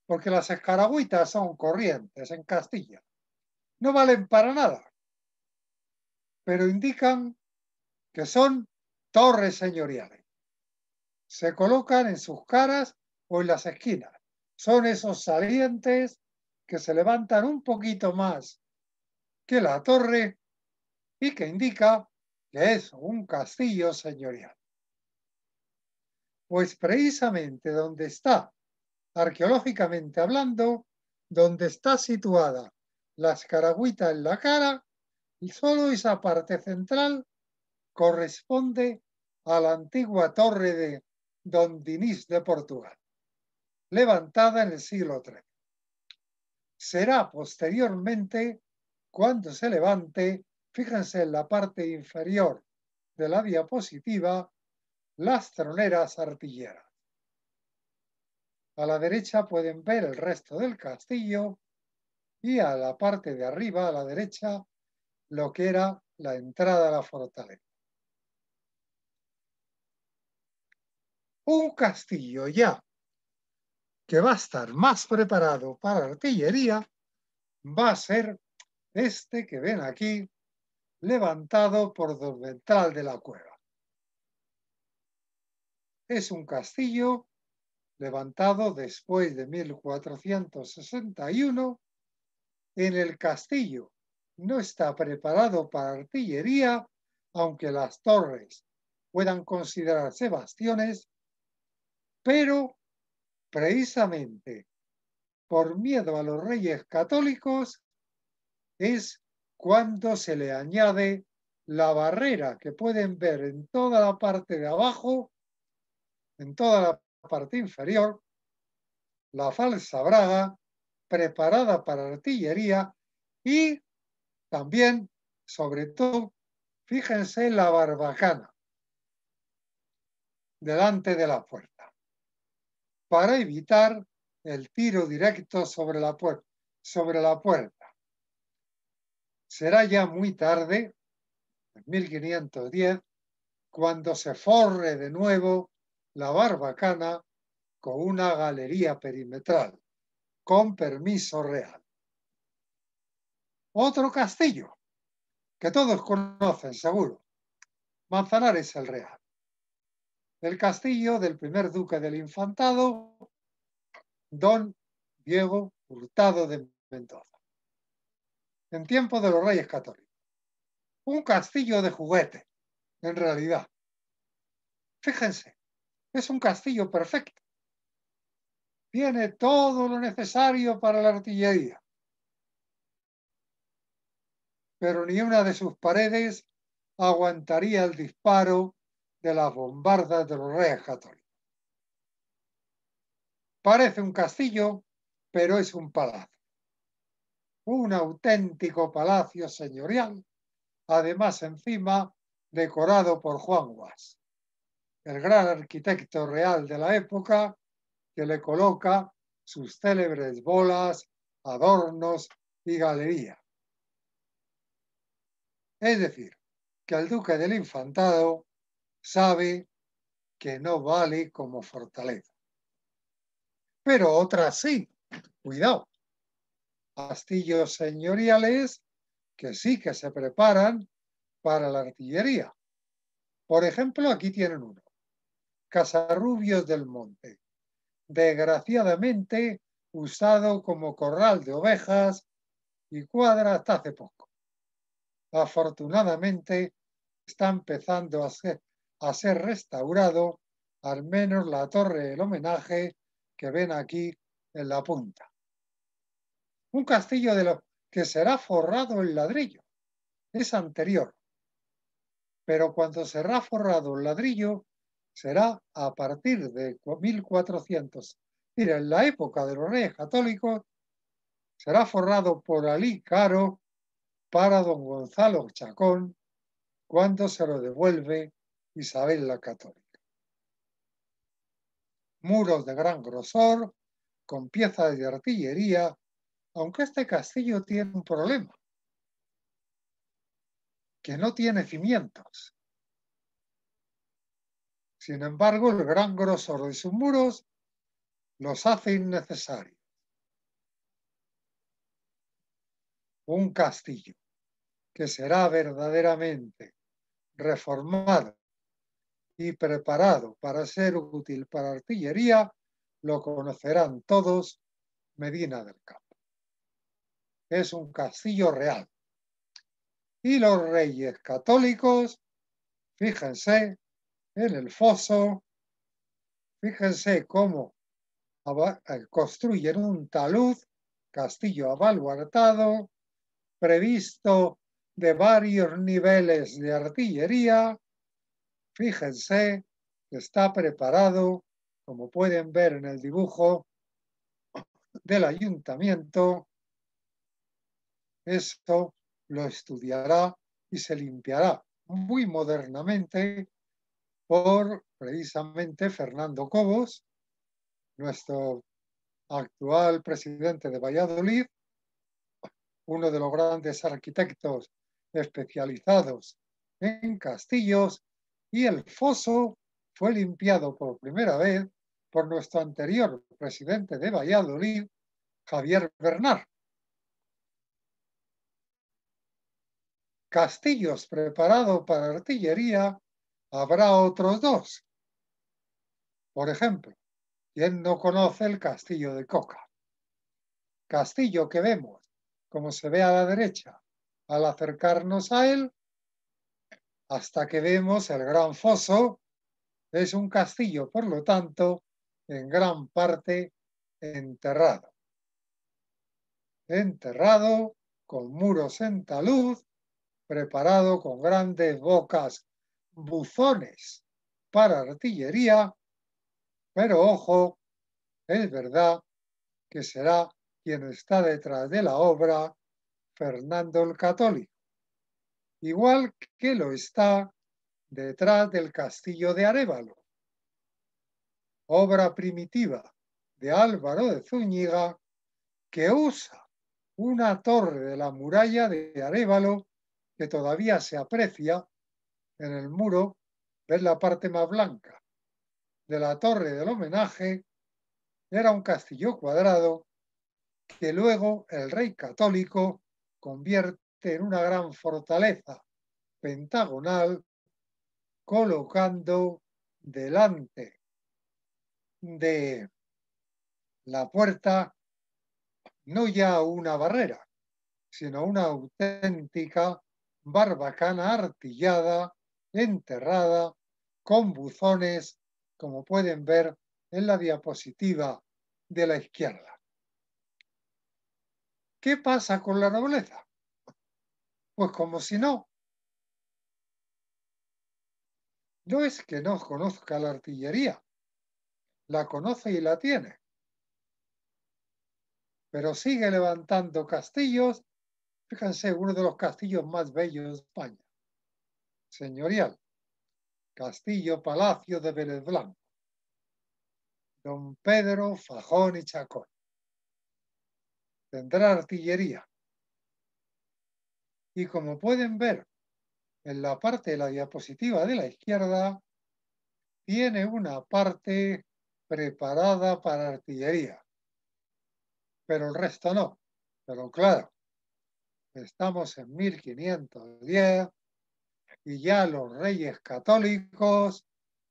porque las escaragüitas son corrientes en Castilla. No valen para nada, pero indican que son torres señoriales. Se colocan en sus caras o en las esquinas. Son esos salientes que se levantan un poquito más que la torre y que indica que es un castillo señorial. Pues precisamente donde está, arqueológicamente hablando, donde está situada la escaragüita en la cara, y solo esa parte central corresponde a la antigua torre de Don Dinís de Portugal, levantada en el siglo XIII. Será posteriormente cuando se levante, fíjense en la parte inferior de la diapositiva, las troneras artilleras. A la derecha pueden ver el resto del castillo y a la parte de arriba, a la derecha, lo que era la entrada a la fortaleza. Un castillo ya que va a estar más preparado para artillería va a ser este que ven aquí, levantado por Don Ventral de la Cueva. Es un castillo levantado después de 1461. En el castillo no está preparado para artillería, aunque las torres puedan considerarse bastiones, pero precisamente por miedo a los reyes católicos es cuando se le añade la barrera que pueden ver en toda la parte de abajo, en toda la parte inferior, la falsa braga preparada para artillería y también, sobre todo, fíjense la barbacana delante de la puerta para evitar el tiro directo sobre la puerta. Será ya muy tarde, en 1510, cuando se forre de nuevo la barbacana con una galería perimetral, con permiso real. Otro castillo, que todos conocen seguro, Manzanares el Real. El castillo del primer duque del Infantado, don Diego Hurtado de Mendoza, en tiempo de los Reyes Católicos. Un castillo de juguete, en realidad. Fíjense, es un castillo perfecto. Tiene todo lo necesario para la artillería. Pero ni una de sus paredes aguantaría el disparo de las bombardas de los Reyes Católicos. Parece un castillo, pero es un palacio. Un auténtico palacio señorial, además encima decorado por Juan Guas, el gran arquitecto real de la época, que le coloca sus célebres bolas, adornos y galerías. Es decir, que el duque del Infantado sabe que no vale como fortaleza. Pero otras sí, cuidado. Castillos señoriales que sí que se preparan para la artillería. Por ejemplo, aquí tienen uno. Casarrubios del Monte. Desgraciadamente usado como corral de ovejas y cuadra hasta hace poco. Afortunadamente está empezando a ser restaurado, al menos la torre del homenaje que ven aquí en la punta. Un castillo de lo que será forrado en ladrillo. Es anterior. Pero cuando será forrado en ladrillo, será a partir de 1400. Mira, en la época de los Reyes Católicos, será forrado por Alí Caro para don Gonzalo Chacón cuando se lo devuelve Isabel la Católica. Muros de gran grosor, con piezas de artillería, aunque este castillo tiene un problema, que no tiene cimientos. Sin embargo, el gran grosor de sus muros los hace innecesarios. Un castillo que será verdaderamente reformado y preparado para ser útil para artillería, lo conocerán todos, Medina del Campo. Es un castillo real. Y los reyes católicos, fíjense en el foso, fíjense cómo construyen un talud, castillo abaluartado, previsto de varios niveles de artillería. Fíjense que está preparado, como pueden ver en el dibujo del ayuntamiento. Esto lo estudiará y se limpiará muy modernamente por precisamente Fernando Cobos, nuestro actual presidente de Valladolid, uno de los grandes arquitectos especializados en castillos, y el foso fue limpiado por primera vez por nuestro anterior presidente de Valladolid, Javier Bernard. Castillos preparados para artillería habrá otros dos. Por ejemplo, ¿quién no conoce el castillo de Coca? Castillo que vemos, como se ve a la derecha, al acercarnos a él, hasta que vemos el gran foso. Es un castillo, por lo tanto, en gran parte enterrado. Enterrado, con muros en talud, preparado con grandes bocas, buzones para artillería, pero ojo, es verdad que será quien está detrás de la obra Fernando el Católico, igual que lo está detrás del castillo de Arévalo, obra primitiva de Álvaro de Zúñiga, que usa una torre de la muralla de Arévalo que todavía se aprecia en el muro. ¿Ves la parte más blanca de la torre del homenaje? Era un castillo cuadrado que luego el rey católico convierte en una gran fortaleza pentagonal, colocando delante de la puerta no ya una barrera, sino una auténtica barbacana artillada, enterrada, con buzones, como pueden ver en la diapositiva de la izquierda. ¿Qué pasa con la nobleza? Pues como si no. No es que no conozca la artillería, la conoce y la tiene, pero sigue levantando castillos. Fíjense, uno de los castillos más bellos de España, señorial, Castillo Palacio de Vélez Blanco, Don Pedro Fajón y Chacón. Tendrá artillería. Y como pueden ver en la parte de la diapositiva de la izquierda, tiene una parte preparada para artillería, pero el resto no. Pero claro, estamos en 1510 y ya los reyes católicos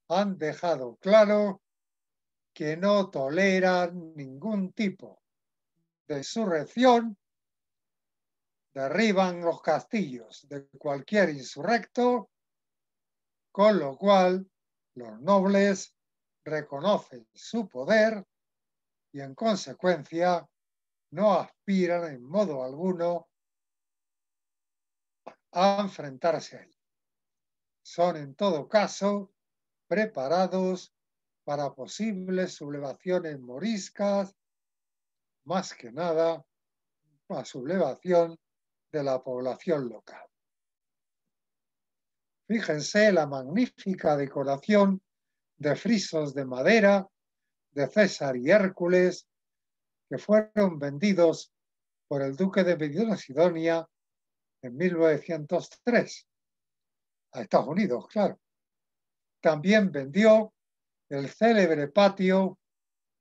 han dejado claro que no toleran ningún tipo de insurrección, derriban los castillos de cualquier insurrecto, con lo cual los nobles reconocen su poder y en consecuencia no aspiran en modo alguno a enfrentarse a él. Son en todo caso preparados para posibles sublevaciones moriscas, más que nada la sublevación de la población local. Fíjense la magnífica decoración de frisos de madera de César y Hércules que fueron vendidos por el duque de Macedonia en 1903 a Estados Unidos, claro. También vendió el célebre patio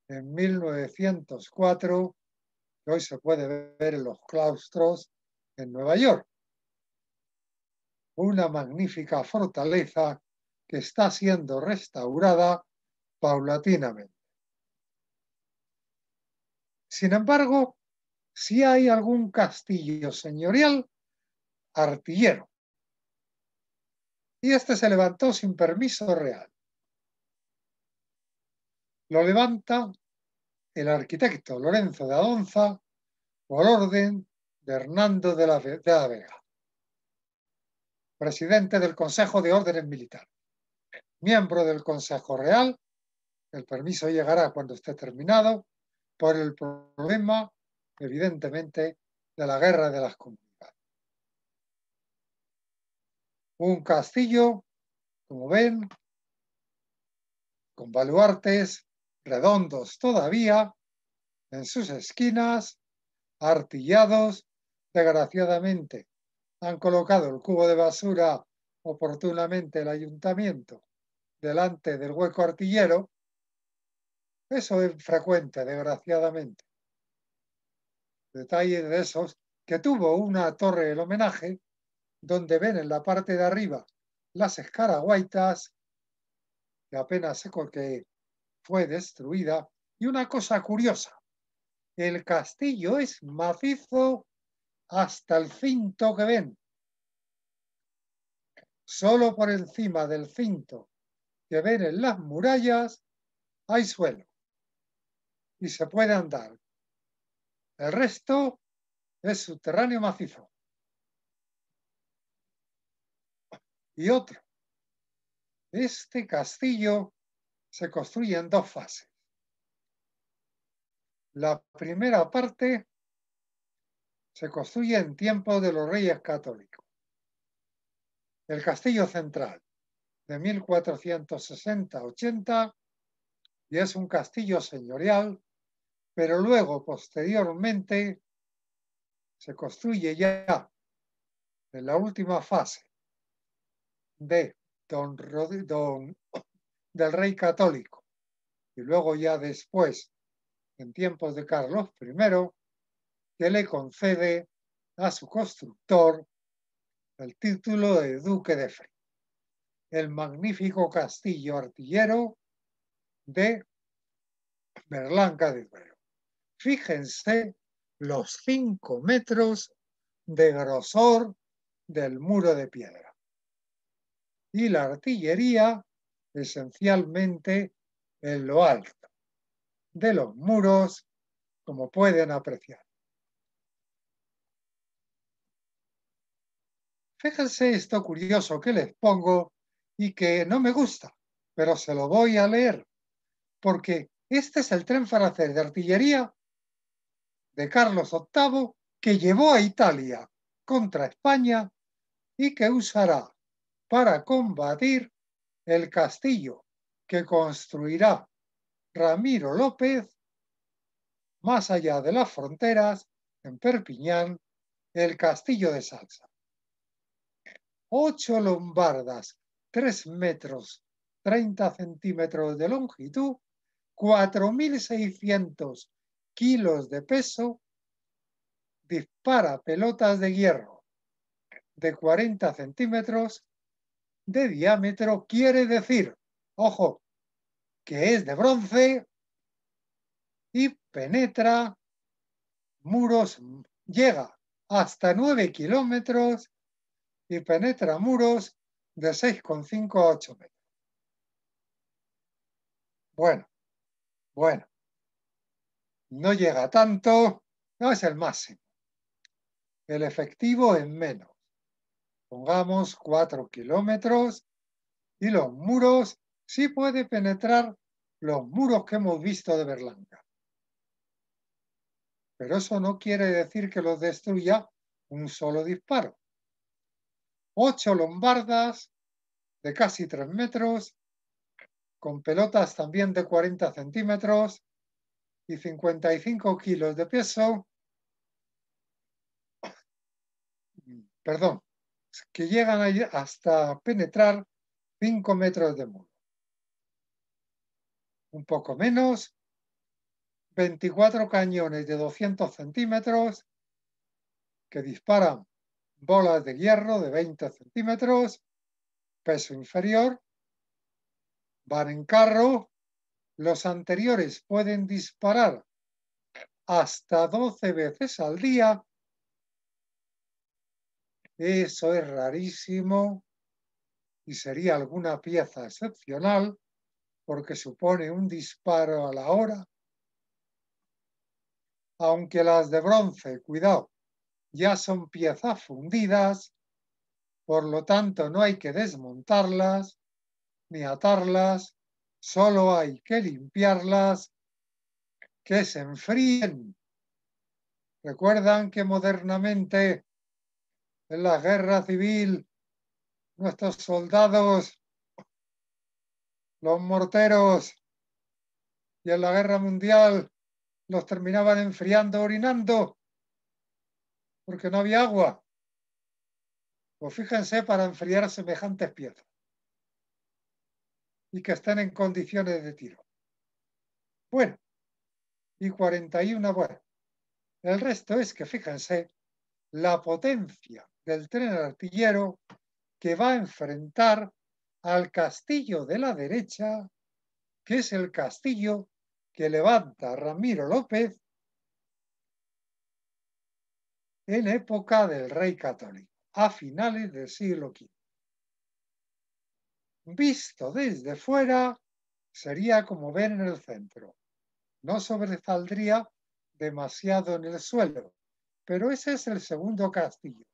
en 1904, que hoy se puede ver en los claustros en Nueva York. Una magnífica fortaleza que está siendo restaurada paulatinamente. Sin embargo, sí hay algún castillo señorial artillero. Y este se levantó sin permiso real. Lo levanta el arquitecto Lorenzo de Adonza por orden de Hernando de la Vega, presidente del Consejo de Órdenes Militares. Miembro del Consejo Real, el permiso llegará cuando esté terminado, por el problema, evidentemente, de la guerra de las comunidades. Un castillo, como ven, con baluartes redondos todavía en sus esquinas, artillados. Desgraciadamente han colocado el cubo de basura oportunamente el ayuntamiento delante del hueco artillero. Eso es frecuente, desgraciadamente. Detalle de esos, que tuvo una torre del homenaje donde ven en la parte de arriba las escaraguaitas, que apenas que fue destruida. Y una cosa curiosa, el castillo es macizo hasta el cinto que ven. Solo por encima del cinto que ven en las murallas hay suelo y se puede andar. El resto es subterráneo macizo. Y otro, este castillo se construye en dos fases. La primera parte se construye en tiempos de los Reyes Católicos. El castillo central de 1460-80 y es un castillo señorial, pero luego posteriormente se construye ya en la última fase del rey católico y luego ya después en tiempos de Carlos I, que le concede a su constructor el título de Duque de Fry, el magnífico castillo artillero de Berlanca de Duero. Fíjense los 5 metros de grosor del muro de piedra. Y la artillería esencialmente en lo alto de los muros, como pueden apreciar. Fíjense esto curioso que les pongo y que no me gusta, pero se lo voy a leer, porque este es el tren francés de artillería de Carlos VIII que llevó a Italia contra España y que usará para combatir el castillo que construirá Ramiro López más allá de las fronteras, en Perpiñán, el castillo de Salsa. 8 lombardas, 3 metros 30 centímetros de longitud, 4.600 kilos de peso, dispara pelotas de hierro de 40 centímetros de diámetro, quiere decir, ojo, que es de bronce y penetra muros, llega hasta 9 kilómetros y penetra muros de 6,5 a 8 metros. Bueno, no llega tanto, no es el máximo. El efectivo es menos. Pongamos 4 kilómetros y los muros sí puede penetrar los muros que hemos visto de Berlanga. Pero eso no quiere decir que los destruya un solo disparo. 8 lombardas de casi 3 metros, con pelotas también de 40 centímetros y 55 kilos de peso, perdón, que llegan hasta penetrar 5 metros de muro. Un poco menos, 24 cañones de 200 centímetros que disparan bolas de hierro de 20 centímetros, peso inferior, van en carro. Los anteriores pueden disparar hasta 12 veces al día. Eso es rarísimo y sería alguna pieza excepcional porque supone un disparo a la hora. Aunque las de bronce, cuidado, ya son piezas fundidas, por lo tanto no hay que desmontarlas ni atarlas, solo hay que limpiarlas, que se enfríen. Recuerdan que modernamente en la guerra civil nuestros soldados, los morteros, y en la guerra mundial los terminaban enfriando, orinando, porque no había agua. Pues fíjense para enfriar semejantes piezas y que estén en condiciones de tiro. Bueno, y 41, bueno. El resto es que fíjense la potencia del tren artillero que va a enfrentar al castillo de la derecha, que es el castillo que levanta Ramiro López en época del rey católico, a finales del siglo V. Visto desde fuera, sería como ver en el centro. No sobresaldría demasiado en el suelo, pero ese es el segundo castillo.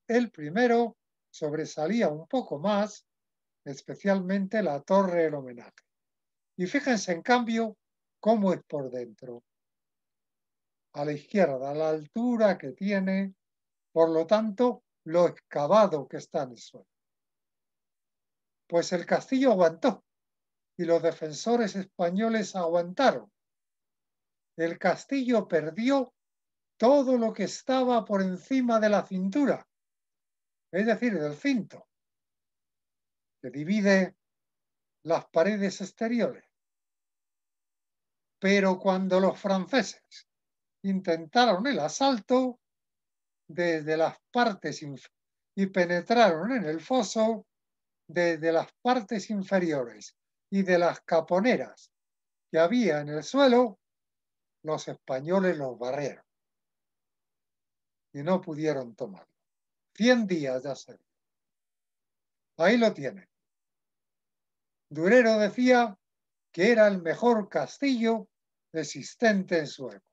El primero sobresalía un poco más, especialmente la torre del homenaje. Y fíjense, en cambio, cómo es por dentro. A la izquierda, a la altura que tiene, por lo tanto, lo excavado que está en el suelo. Pues el castillo aguantó y los defensores españoles aguantaron. El castillo perdió todo lo que estaba por encima de la cintura, es decir, del cinto, que divide las paredes exteriores. Pero cuando los franceses intentaron el asalto desde las partes y penetraron en el foso desde las partes inferiores y de las caponeras que había en el suelo, los españoles los barrieron y no pudieron tomarlo. 100 días de asedio. Ahí lo tienen. Durero decía que era el mejor castillo existente en su época.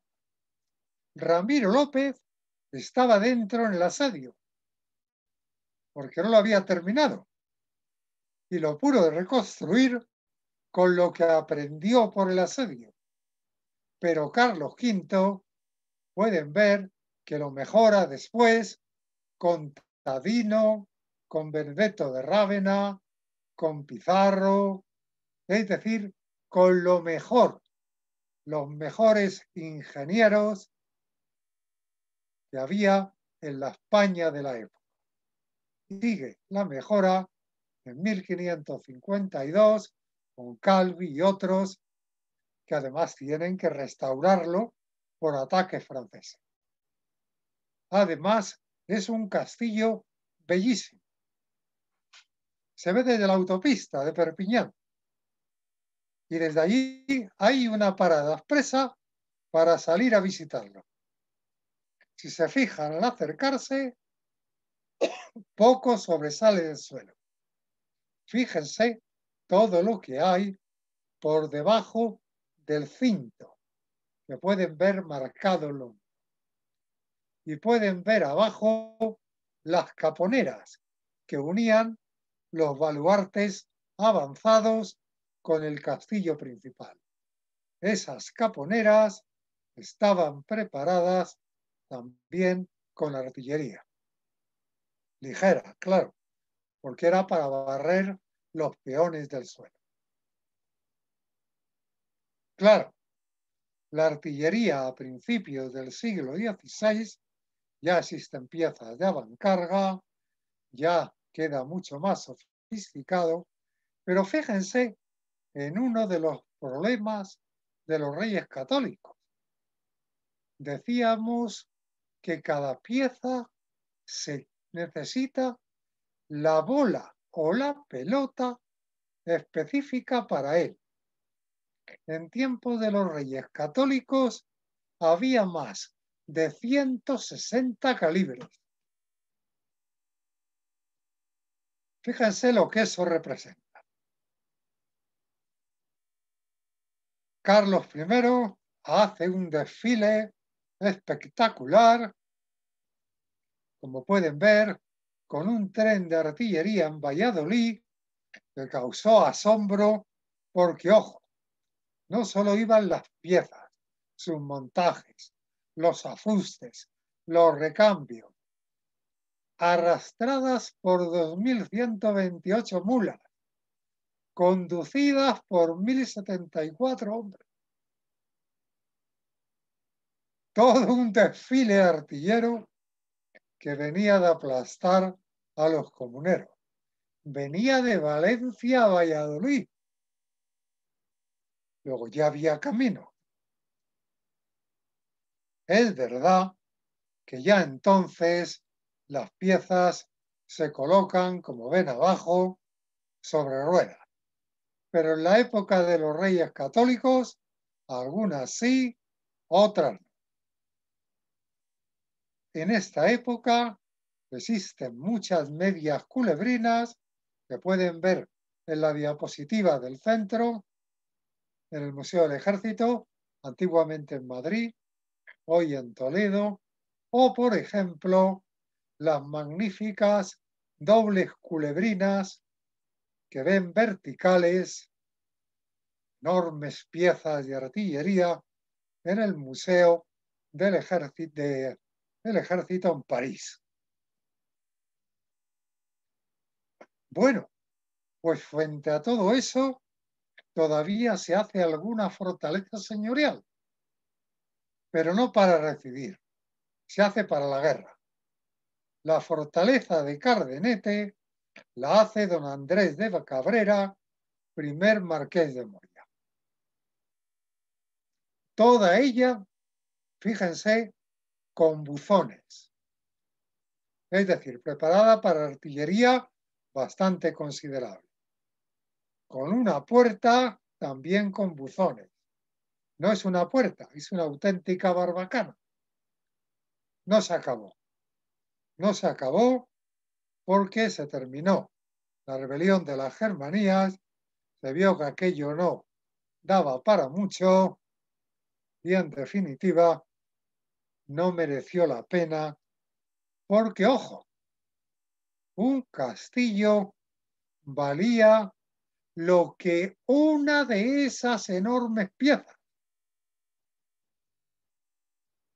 Ramiro López estaba dentro en el asedio, porque no lo había terminado, y lo pudo reconstruir con lo que aprendió por el asedio. Pero Carlos V, pueden ver que lo mejora después con Tadino, con Benedetto de Rávena, con Pizarro, es decir, con lo mejor, los mejores ingenieros que había en la España de la época. Y sigue la mejora en 1552 con Calvi y otros que además tienen que restaurarlo por ataques franceses. Además, es un castillo bellísimo. Se ve desde la autopista de Perpiñán y desde allí hay una parada expresa para salir a visitarlo. Si se fijan al acercarse, poco sobresale del suelo. Fíjense todo lo que hay por debajo del cinto, que pueden ver marcado el lomo. Y pueden ver abajo las caponeras que unían los baluartes avanzados con el castillo principal. Esas caponeras estaban preparadas también con artillería. Ligera, claro, porque era para barrer los peones del suelo. Claro, la artillería a principios del siglo XVI ya existen piezas de avancarga, ya queda mucho más sofisticado, pero fíjense en uno de los problemas de los reyes católicos. Decíamos que cada pieza se necesita la bola o la pelota específica para él. En tiempos de los reyes católicos había más de 160 calibres. Fíjense lo que eso representa. Carlos I hace un desfile espectacular, como pueden ver, con un tren de artillería en Valladolid que causó asombro porque, ojo, no solo iban las piezas, sus montajes, los ajustes, los recambios, arrastradas por 2.128 mulas, conducidas por 1.074 hombres. Todo un desfile artillero que venía de aplastar a los comuneros. Venía de Valencia a Valladolid. Luego ya había camino. Es verdad que ya entonces las piezas se colocan, como ven abajo, sobre ruedas. Pero en la época de los reyes católicos, algunas sí, otras no. En esta época existen muchas medias culebrinas que pueden ver en la diapositiva del centro, en el Museo del Ejército, antiguamente en Madrid, hoy en Toledo, o por ejemplo, las magníficas dobles culebrinas que ven verticales, enormes piezas de artillería en el Museo del Ejército en París. Bueno, pues frente a todo eso, todavía se hace alguna fortaleza señorial, pero no para recibir, se hace para la guerra. La fortaleza de Cardenete la hace don Andrés de Cabrera, primer marqués de Moya. Toda ella, fíjense, con buzones. Es decir, preparada para artillería bastante considerable. Con una puerta también con buzones. No es una puerta, es una auténtica barbacana. No se acabó. No se acabó porque se terminó la rebelión de las Germanías, se vio que aquello no daba para mucho y en definitiva no mereció la pena porque, ojo, un castillo valía lo que una de esas enormes piezas.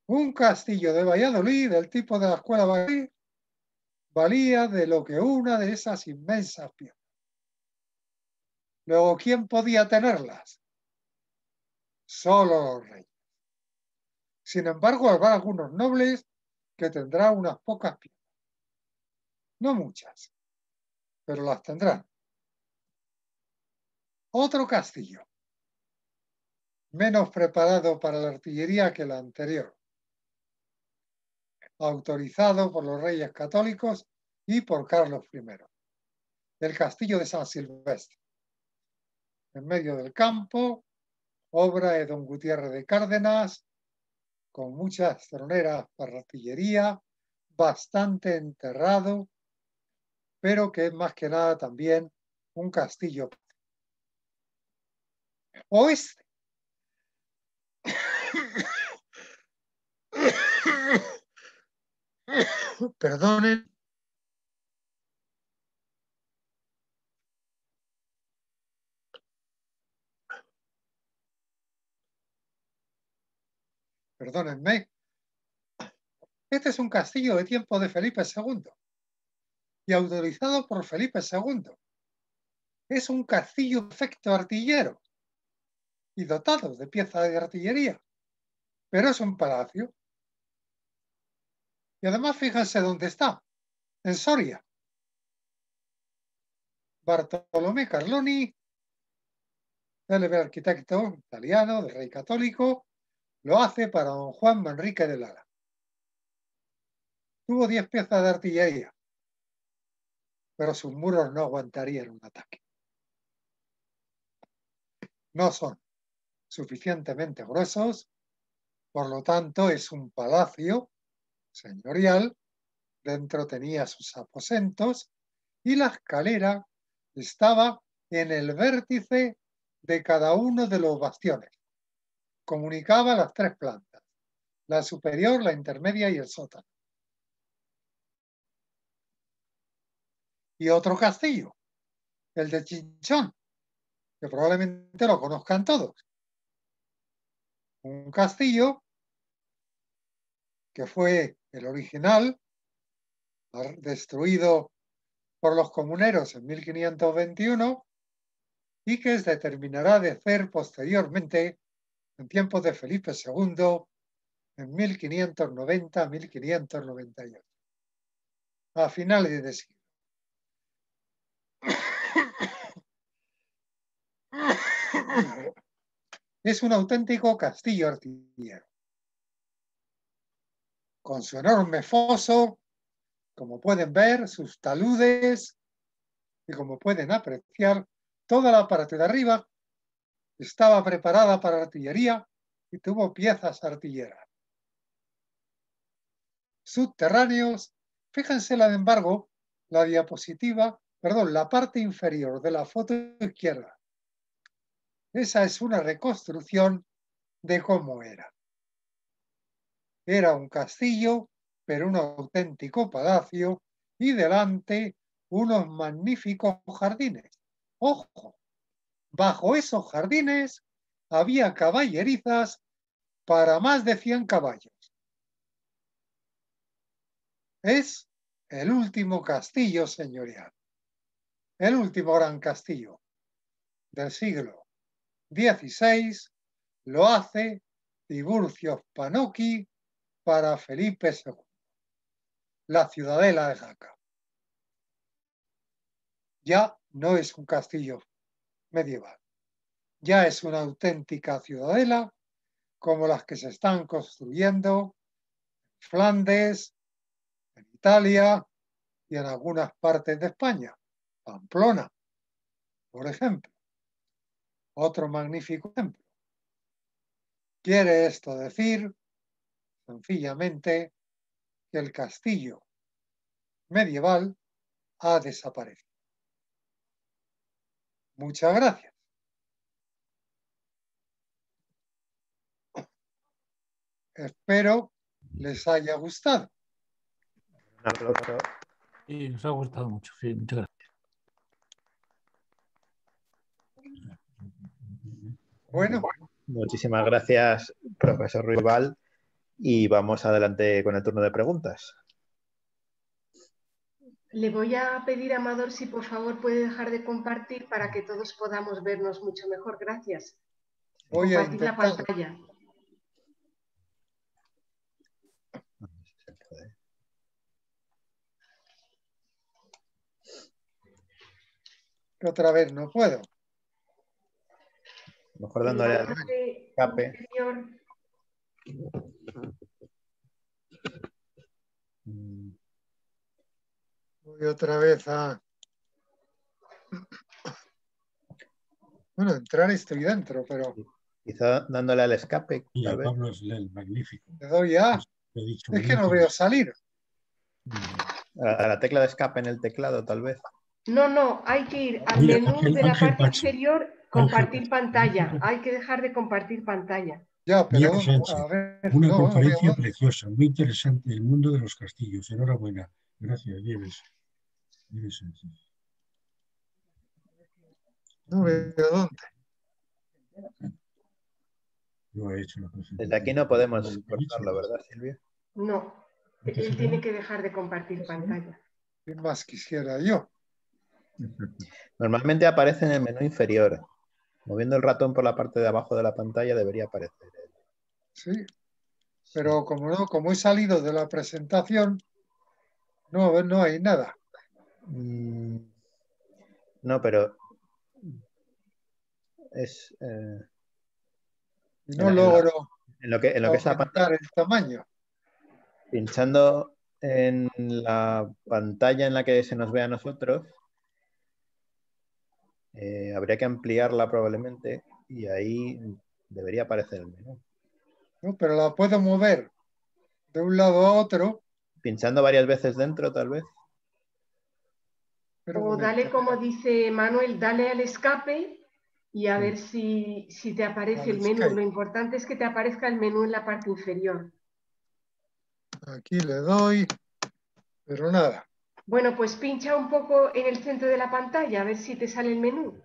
Un castillo de Valladolid, del tipo de la escuela Valladolid, valía de lo que una de esas inmensas piezas. Luego, ¿quién podía tenerlas? Solo los reyes. Sin embargo, habrá algunos nobles que tendrán unas pocas piezas. No muchas, pero las tendrán. Otro castillo, menos preparado para la artillería que el anterior, autorizado por los reyes católicos y por Carlos I. El castillo de San Silvestre. En medio del campo, obra de don Gutiérrez de Cárdenas, con muchas troneras para artillería, bastante enterrado, pero que es más que nada también un castillo. O este. Perdonen. perdónenme, este es un castillo de tiempo de Felipe II y autorizado por Felipe II. Es un castillo efecto artillero y dotado de piezas de artillería, pero es un palacio. Y además fíjense dónde está, en Soria. Bartolomé Carloni, célebre arquitecto italiano de rey católico, lo hace para don Juan Manrique de Lara. Tuvo 10 piezas de artillería, pero sus muros no aguantarían un ataque. No son suficientemente gruesos, por lo tanto es un palacio señorial, dentro tenía sus aposentos y la escalera estaba en el vértice de cada uno de los bastiones. Comunicaba las 3 plantas, la superior, la intermedia y el sótano. Y otro castillo, el de Chinchón, que probablemente lo conozcan todos. Un castillo que fue el original, destruido por los comuneros en 1521 y que se terminará de hacer posteriormente en tiempos de Felipe II en 1590-1598, a finales de siglo. Es un auténtico castillo artillero, con su enorme foso, como pueden ver, sus taludes, y como pueden apreciar, toda la parte de arriba estaba preparada para artillería y tuvo piezas artilleras. Subterráneos, fíjense, sin embargo, la diapositiva, perdón, la parte inferior de la foto izquierda. Esa es una reconstrucción de cómo era. Era un castillo, pero un auténtico palacio, y delante unos magníficos jardines. ¡Ojo! Bajo esos jardines había caballerizas para más de 100 caballos. Es el último castillo señorial, el último gran castillo del siglo XVI, lo hace Tiburcio Spanocchi para Felipe II, la ciudadela de Jaca. Ya no es un castillo medieval, ya es una auténtica ciudadela como las que se están construyendo en Flandes, en Italia y en algunas partes de España. Pamplona, por ejemplo. Otro magnífico ejemplo. Quiere esto decir, sencillamente, que el castillo medieval ha desaparecido. Muchas gracias. Espero les haya gustado. Un aplauso. Y nos ha gustado mucho. Sí, muchas gracias. Bueno, Muchísimas gracias, profesor Ruibal. Y vamos adelante con el turno de preguntas. Le voy a pedir a Amador si por favor puede dejar de compartir para que todos podamos vernos mucho mejor. Gracias. voy a Compartir la intentar. pantalla. Que otra vez no puedo. Mejor dándole al escape. Inferior. Voy otra vez a... Bueno, entrar estoy dentro, pero Quizá dándole al escape, Y a tal vez. Pablo Slel, magnífico. le doy a... Lo he dicho, Es muy que no veo salir. A la tecla de escape en el teclado, tal vez. No, no, hay que ir al Mira, menú de la Ángel parte Pachi. inferior, compartir Ángel Pachi. pantalla. Hay que dejar de compartir pantalla. Ya, pero Miguel Sánchez, a ver, una no conferencia veo. preciosa, muy interesante, el mundo de los castillos. Enhorabuena. Gracias, Nieves. Nieves Sánchez. No veo dónde. No he hecho la presentación. Desde aquí no podemos cortarlo, ¿verdad, Silvia? No, él tiene que dejar de compartir pantalla. ¿Qué más quisiera yo? Normalmente aparece en el menú inferior. Moviendo el ratón por la parte de abajo de la pantalla debería aparecer. Sí, pero como he salido de la presentación, no hay nada. No, pero es Y no logro en lo que es la aumentar pantalla, el tamaño. pinchando en la pantalla en la que se nos ve a nosotros, habría que ampliarla probablemente y ahí debería aparecer el menú. ¿No? Pero la puedo mover de un lado a otro. Pinchando varias veces dentro, tal vez. Pero un O momento, dale, como dice Manuel, dale al escape y a ver si te aparece al el menú. escape. Lo importante es que te aparezca el menú en la parte inferior. Aquí le doy, pero nada. Bueno, pues pincha un poco en el centro de la pantalla a ver si te sale el menú.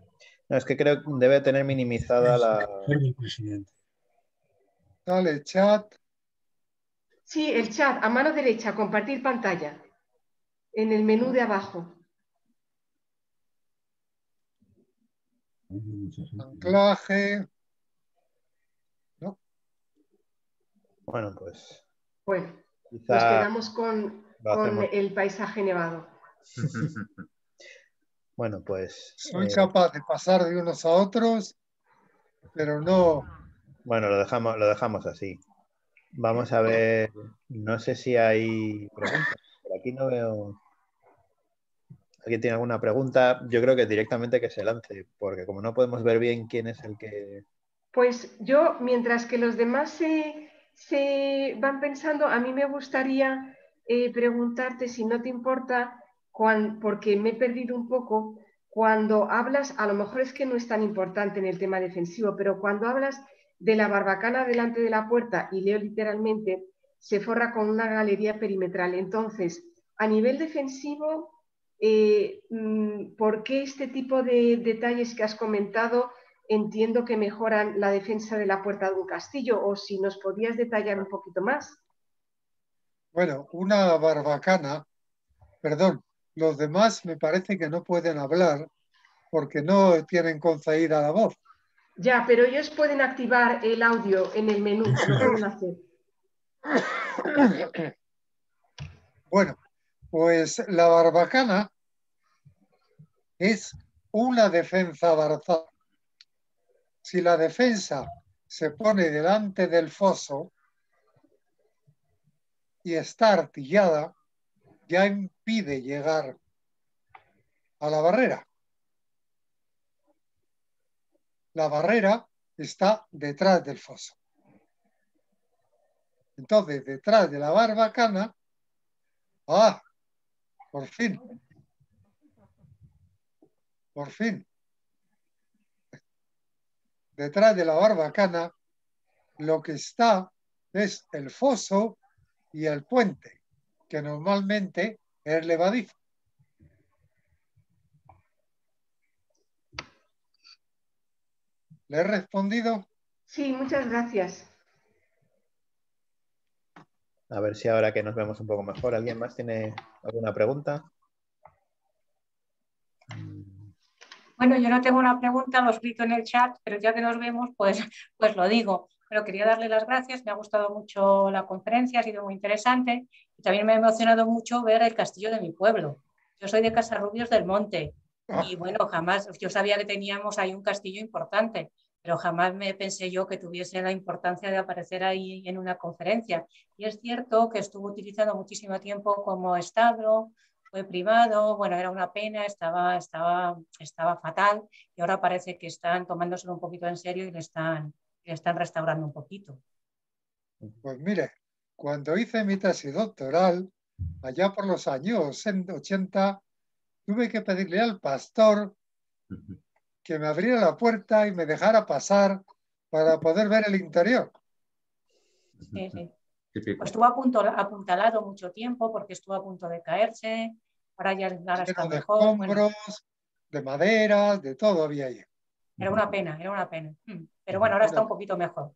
No, es que creo que debe tener minimizada la... Soy el presidente. Dale chat. Sí, el chat, a mano derecha, compartir pantalla. En el menú de abajo. Anclaje. ¿No? Bueno, pues Bueno, nos quizá quedamos con lo hacemos. el paisaje nevado. Bueno, pues... Soy capaz de pasar de unos a otros, pero no. Bueno, lo dejamos así. Vamos a ver, no sé si hay preguntas. Por aquí no veo... ¿Alguien tiene alguna pregunta? Yo creo que directamente que se lance, porque como no podemos ver bien quién es el que... Pues yo, mientras que los demás se van pensando, a mí me gustaría preguntarte, si no te importa, porque me he perdido un poco, cuando hablas, a lo mejor es que no es tan importante en el tema defensivo, pero cuando hablas de la barbacana delante de la puerta, y leo literalmente, se forra con una galería perimetral. Entonces, a nivel defensivo, ¿por qué este tipo de detalles que has comentado entiendo que mejoran la defensa de la puerta de un castillo? O si nos podías detallar un poquito más. Bueno, una barbacana, perdón, los demás me parece que no pueden hablar porque no tienen concedida la voz. Ya, pero ellos pueden activar el audio en el menú, lo pueden hacer. Bueno, pues la barbacana es una defensa barzal. Si la defensa se pone delante del foso y está artillada, ya impide llegar a la barrera. La barrera está detrás del foso. Entonces, detrás de la barbacana, por fin, detrás de la barbacana, lo que está es el foso y el puente, que normalmente es levadizo. ¿Le he respondido? Sí, muchas gracias. A ver si ahora que nos vemos un poco mejor, ¿alguien más tiene alguna pregunta? Bueno, yo no tengo una pregunta, lo he escrito en el chat, pero ya que nos vemos, pues lo digo. Pero quería darle las gracias, me ha gustado mucho la conferencia, ha sido muy interesante y también me ha emocionado mucho ver el castillo de mi pueblo. Yo soy de Casarrubios del Monte y bueno, jamás, yo sabía que teníamos ahí un castillo importante, pero jamás me pensé yo que tuviese la importancia de aparecer ahí en una conferencia. Y es cierto que estuvo utilizando muchísimo tiempo como establo, fue privado, bueno, era una pena, estaba fatal y ahora parece que están tomándoselo un poquito en serio y le están restaurando un poquito. Pues mire, cuando hice mi tesis doctoral, allá por los años 80, tuve que pedirle al pastor que me abriera la puerta y me dejara pasar para poder ver el interior. Sí, sí. Pues estuvo apuntalado mucho tiempo porque estuvo a punto de caerse, ahora está De mejor. escombros, de maderas, de todo había ahí. Era una pena, era una pena. Pero bueno, ahora está un poquito mejor.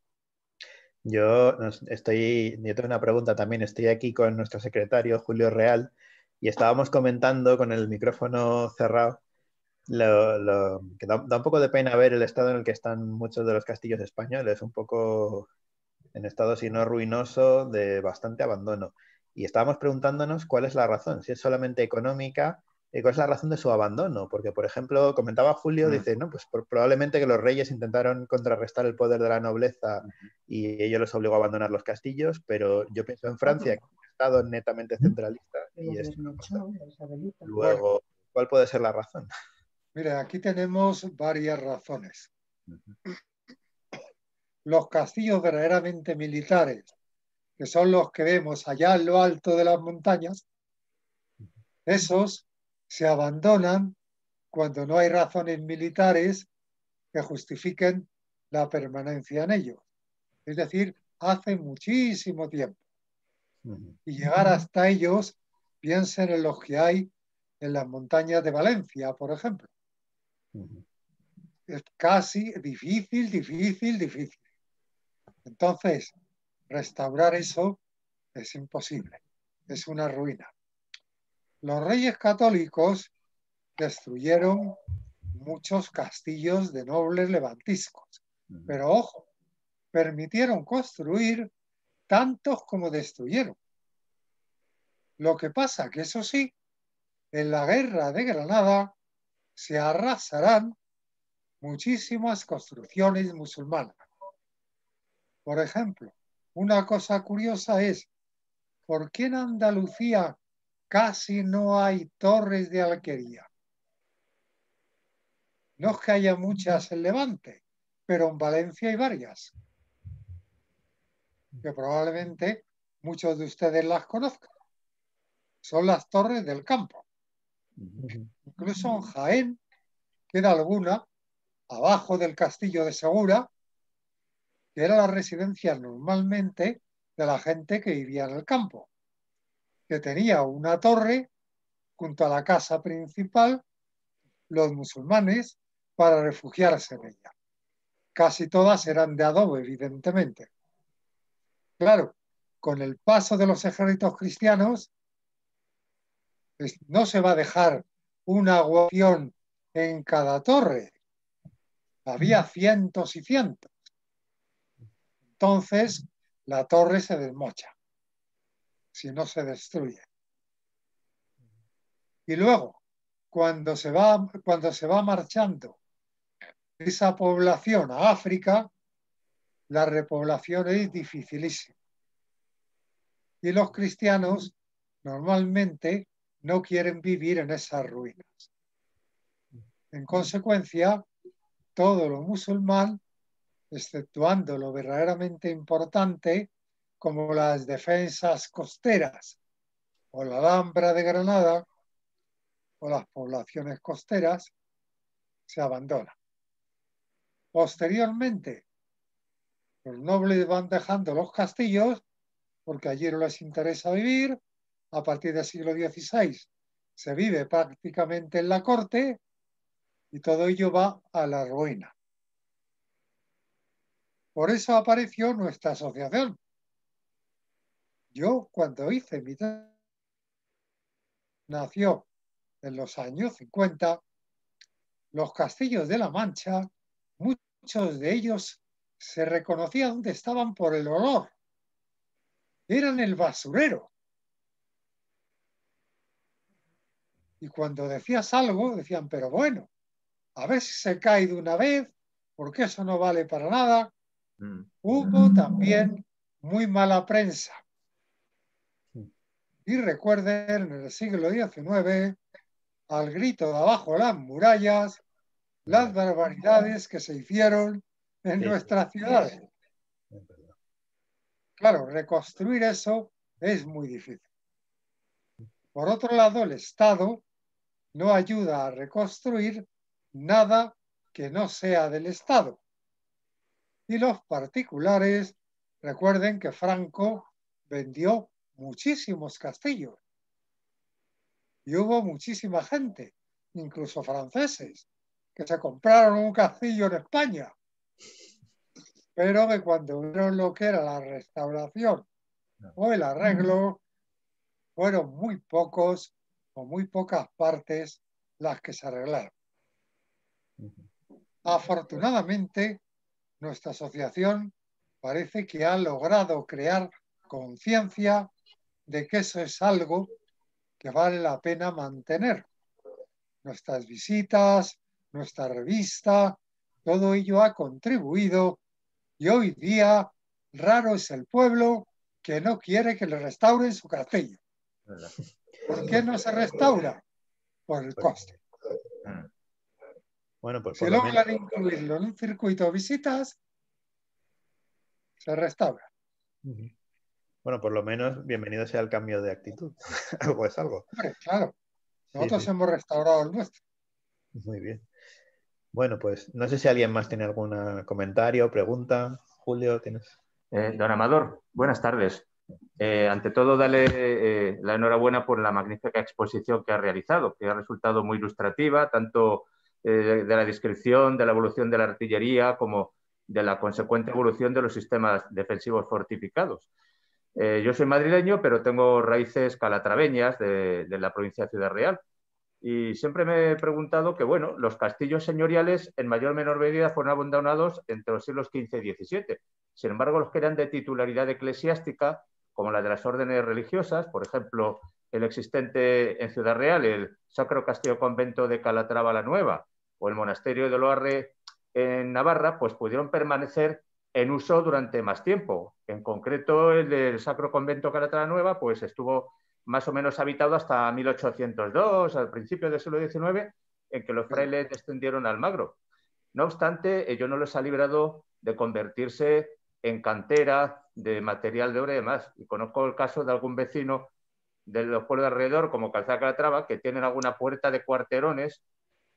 Yo tengo una pregunta también. Estoy aquí con nuestro secretario, Julio Real, y estábamos comentando con el micrófono cerrado que da un poco de pena ver el estado en el que están muchos de los castillos españoles, un poco en estado, si no ruinoso, de bastante abandono. Y estábamos preguntándonos cuál es la razón, si es solamente económica, cuál es la razón de su abandono. Porque, por ejemplo, comentaba Julio, dice, no, pues probablemente que los reyes intentaron contrarrestar el poder de la nobleza y ello les obligó a abandonar los castillos, pero yo pienso en Francia, que es un estado netamente centralista, y esto no pasa. Luego, ¿cuál puede ser la razón? Mira, aquí tenemos varias razones. Los castillos verdaderamente militares, que son los que vemos allá en lo alto de las montañas, esos se abandonan cuando no hay razones militares que justifiquen la permanencia en ellos. Es decir, hace muchísimo tiempo. Y llegar hasta ellos, piensen en los que hay en las montañas de Valencia, por ejemplo. Es casi difícil. Entonces, restaurar eso es imposible, es una ruina. Los reyes católicos destruyeron muchos castillos de nobles levantiscos, pero ojo, permitieron construir tantos como destruyeron. Lo que pasa que eso sí, en la guerra de Granada se arrasarán muchísimas construcciones musulmanas. Por ejemplo, una cosa curiosa es, ¿por qué en Andalucía casi no hay torres de alquería? No es que haya muchas en Levante, pero en Valencia hay varias, que probablemente muchos de ustedes las conozcan. Son las torres del campo. Incluso en Jaén queda alguna abajo del castillo de Segura, que era la residencia normalmente de la gente que vivía en el campo, que tenía una torre junto a la casa principal, los musulmanes, para refugiarse en ella. Casi todas eran de adobe, evidentemente. Claro, con el paso de los ejércitos cristianos, no se va a dejar una guarnición en cada torre. Había cientos y cientos. Entonces, la torre se desmocha, si no se destruye. Y luego, cuando se va marchando esa población a África, la repoblación es dificilísima. Y los cristianos normalmente no quieren vivir en esas ruinas. En consecuencia, todo lo musulmán, exceptuando lo verdaderamente importante, como las defensas costeras o la Alhambra de Granada o las poblaciones costeras, se abandonan. Posteriormente, los nobles van dejando los castillos porque allí no les interesa vivir. A partir del siglo XVI se vive prácticamente en la corte y todo ello va a la ruina. Por eso apareció nuestra asociación. Yo, cuando hice mi nació en los años 50, los castillos de La Mancha, muchos de ellos se reconocía dónde estaban por el olor. Eran el basurero. Y cuando decías algo, decían, pero bueno, a ver si se cae de una vez, porque eso no vale para nada. Hubo también muy mala prensa. Y recuerden, en el siglo XIX, al grito de abajo las murallas, las barbaridades que se hicieron en nuestras ciudades. Claro, reconstruir eso es muy difícil. Por otro lado, el Estado no ayuda a reconstruir nada que no sea del Estado. Y los particulares, recuerden que Franco vendió muchísimos castillos. Y hubo muchísima gente, incluso franceses, que se compraron un castillo en España. pero que cuando vieron lo que era la restauración o el arreglo, fueron muy pocos o muy pocas partes las que se arreglaron. Afortunadamente, nuestra asociación parece que ha logrado crear conciencia de que eso es algo que vale la pena mantener. Nuestras visitas, nuestra revista, todo ello ha contribuido y hoy día raro es el pueblo que no quiere que le restauren su castillo. ¿Por qué no se restaura? Por el coste. Bueno, pues Si logran incluirlo en un circuito de visitas, se restaura. Bueno, por lo menos bienvenido sea el cambio de actitud. Algo es algo. Hombre, claro. Nosotros Sí. hemos restaurado el nuestro. Muy bien. Bueno, pues no sé si alguien más tiene algún comentario, pregunta. Julio, ¿tienes? Don Amador, buenas tardes. Ante todo, dale la enhorabuena por la magnífica exposición que ha realizado, que ha resultado muy ilustrativa, tanto de la descripción de la evolución de la artillería como de la consecuente evolución de los sistemas defensivos fortificados. Yo soy madrileño, pero tengo raíces calatraveñas de la provincia de Ciudad Real. Y siempre me he preguntado que, bueno, los castillos señoriales en mayor o menor medida fueron abandonados entre los siglos XV y XVII. Sin embargo, los que eran de titularidad eclesiástica, como la de las órdenes religiosas, por ejemplo, el existente en Ciudad Real, el Sacro Castillo Convento de Calatrava la Nueva, o el Monasterio de Loarre en Navarra, pues pudieron permanecer en uso durante más tiempo. En concreto, el del Sacro Convento Calatrava la Nueva, pues estuvo más o menos habitado hasta 1802, al principio del siglo XIX, en que los frailes descendieron al Magro. No obstante, ello no les ha librado de convertirse en cantera de material de obra y demás. Y conozco el caso de algún vecino de los pueblos de alrededor, como Calzada Calatrava, que tienen alguna puerta de cuarterones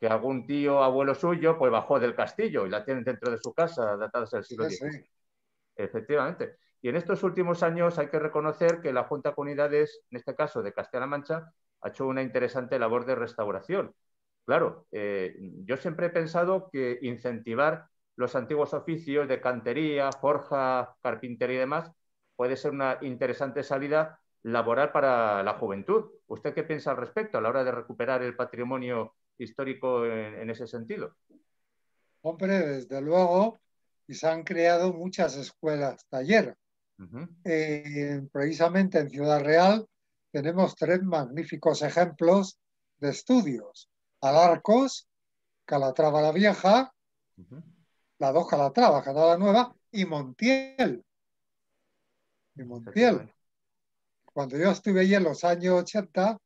que algún tío, abuelo suyo, pues bajó del castillo y la tienen dentro de su casa, datadas del siglo XVI. Sí. Efectivamente. Y en estos últimos años hay que reconocer que la Junta de Comunidades, en este caso de Castilla-La Mancha, ha hecho una interesante labor de restauración. Claro, yo siempre he pensado que incentivar los antiguos oficios de cantería, forja, carpintería y demás puede ser una interesante salida laboral para la juventud. ¿Usted qué piensa al respecto a la hora de recuperar el patrimonio histórico en ese sentido? Hombre, desde luego, y se han creado muchas escuelas taller. Precisamente en Ciudad Real tenemos 3 magníficos ejemplos de estudios. Alarcos, Calatrava la Vieja, la 2 Calatrava, Calatrava la Nueva, y Montiel. Cuando yo estuve allí en los años 80,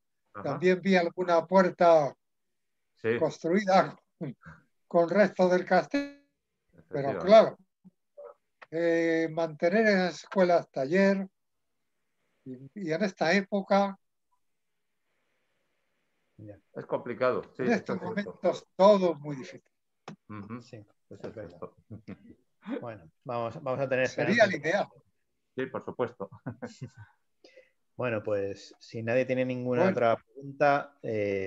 también vi alguna puerta construida con restos del castillo. Pero claro, mantener escuelas taller y en esta época es complicado. Sí, en estos momentos todo es muy difícil. Sí, eso es verdad. Bueno, vamos a tener... Sería el ideal. Sí, por supuesto. Bueno, pues si nadie tiene ninguna otra pregunta,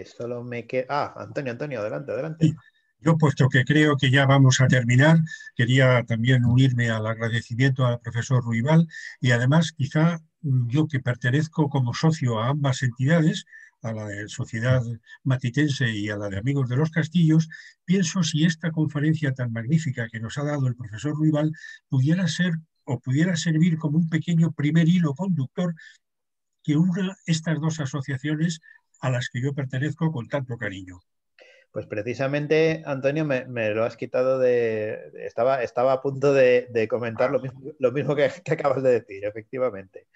solo me queda... Antonio, adelante. Sí. Yo, puesto que creo que ya vamos a terminar, quería también unirme al agradecimiento al profesor Ruibal y además quizá yo, que pertenezco como socio a ambas entidades, a la de Sociedad Matitense y a la de Amigos de los Castillos, pienso si esta conferencia tan magnífica que nos ha dado el profesor Ruibal pudiera ser o pudiera servir como un pequeño primer hilo conductor que una estas dos asociaciones a las que yo pertenezco con tanto cariño. Pues precisamente, Antonio, me lo has quitado de... Estaba a punto de comentar lo mismo que acabas de decir, efectivamente.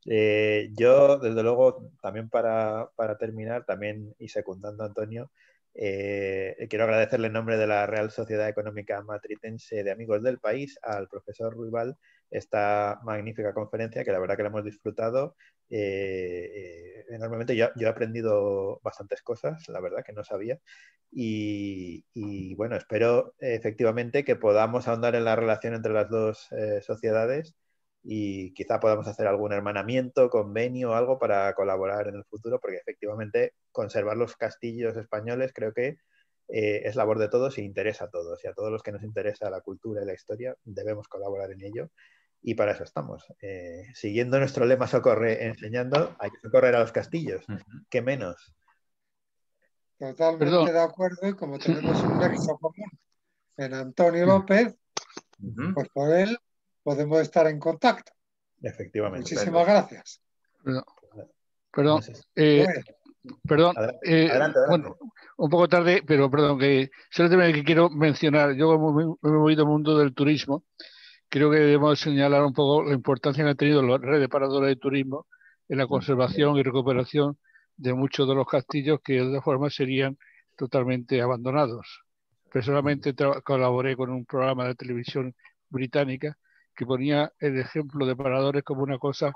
Yo, desde luego, también para terminar, también y secundando a Antonio, quiero agradecerle en nombre de la Real Sociedad Económica Matritense de Amigos del País al profesor Ruibal esta magnífica conferencia, que la verdad que la hemos disfrutado enormemente. Yo he aprendido bastantes cosas, la verdad que no sabía, y bueno, espero efectivamente que podamos ahondar en la relación entre las dos sociedades y quizá podamos hacer algún hermanamiento, convenio o algo para colaborar en el futuro, porque efectivamente conservar los castillos españoles creo que es labor de todos y interesa a todos. Y a todos los que nos interesa la cultura y la historia debemos colaborar en ello. Y para eso estamos. Siguiendo nuestro lema socorre, enseñando, hay que socorrer a los castillos. ¿Qué menos? Totalmente de acuerdo, y como tenemos un nexo común en Antonio López, pues por él podemos estar en contacto. Efectivamente. Muchísimas gracias. Perdón. Perdón, adelante. Bueno, un poco tarde, pero perdón, que solamente que quiero mencionar, yo me he movido al mundo del turismo, creo que debemos señalar un poco la importancia que han tenido las redes paradoras de turismo en la conservación y recuperación de muchos de los castillos que de otra forma serían totalmente abandonados. Personalmente colaboré con un programa de televisión británica que ponía el ejemplo de paradores como una cosa,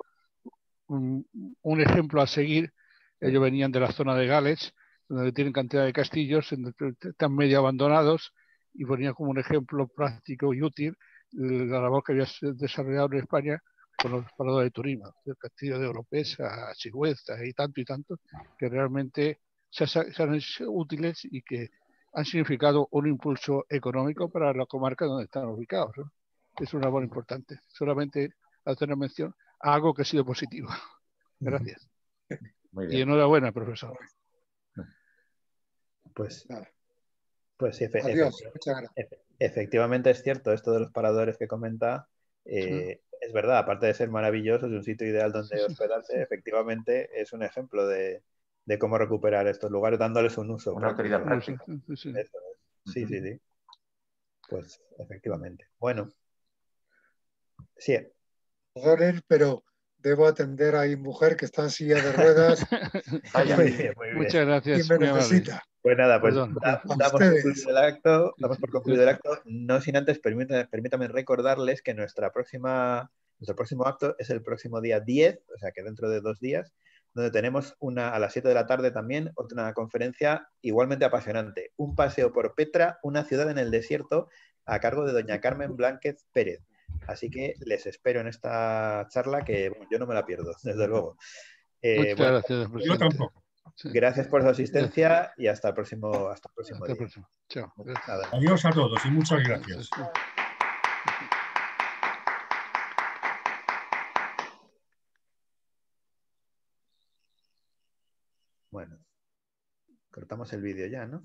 un ejemplo a seguir. Ellos venían de la zona de Gales, donde tienen cantidad de castillos, están medio abandonados, y ponían como un ejemplo práctico y útil la labor que había desarrollado en España con los paradores de turismo, del castillo de Oropesa, Sigüenza y tanto, que realmente se han sido útiles y que han significado un impulso económico para la comarca donde están ubicados, ¿no? Es una labor importante. Solamente hacer mención a algo que ha sido positivo. Gracias. Y enhorabuena, profesor. Pues sí, Adiós. Muchas gracias. Efectivamente es cierto esto de los paradores que comenta. Es verdad, aparte de ser maravilloso, es un sitio ideal donde hospedarse. Efectivamente es un ejemplo de cómo recuperar estos lugares dándoles un uso. Una utilidad práctica. Eso es. Sí. Pues efectivamente. Bueno. Sí. Perdonen, pero debo atender a mi mujer que está en silla de ruedas. Muy bien. Muchas gracias. Y me necesita. Pues nada, pues Perdón. damos por concluido el acto. No sin antes, permítame recordarles que nuestro próximo acto es el próximo día 10, o sea que dentro de 2 días, donde tenemos a las 7 de la tarde también otra conferencia igualmente apasionante. Un paseo por Petra, una ciudad en el desierto, a cargo de doña Carmen Blánquez Pérez. Así que les espero en esta charla que yo no me la pierdo, desde luego. Muchas gracias. Yo tampoco. Gracias por su asistencia y hasta el próximo día. Chao. Adiós a todos y muchas gracias. Bueno, cortamos el vídeo ya, ¿no?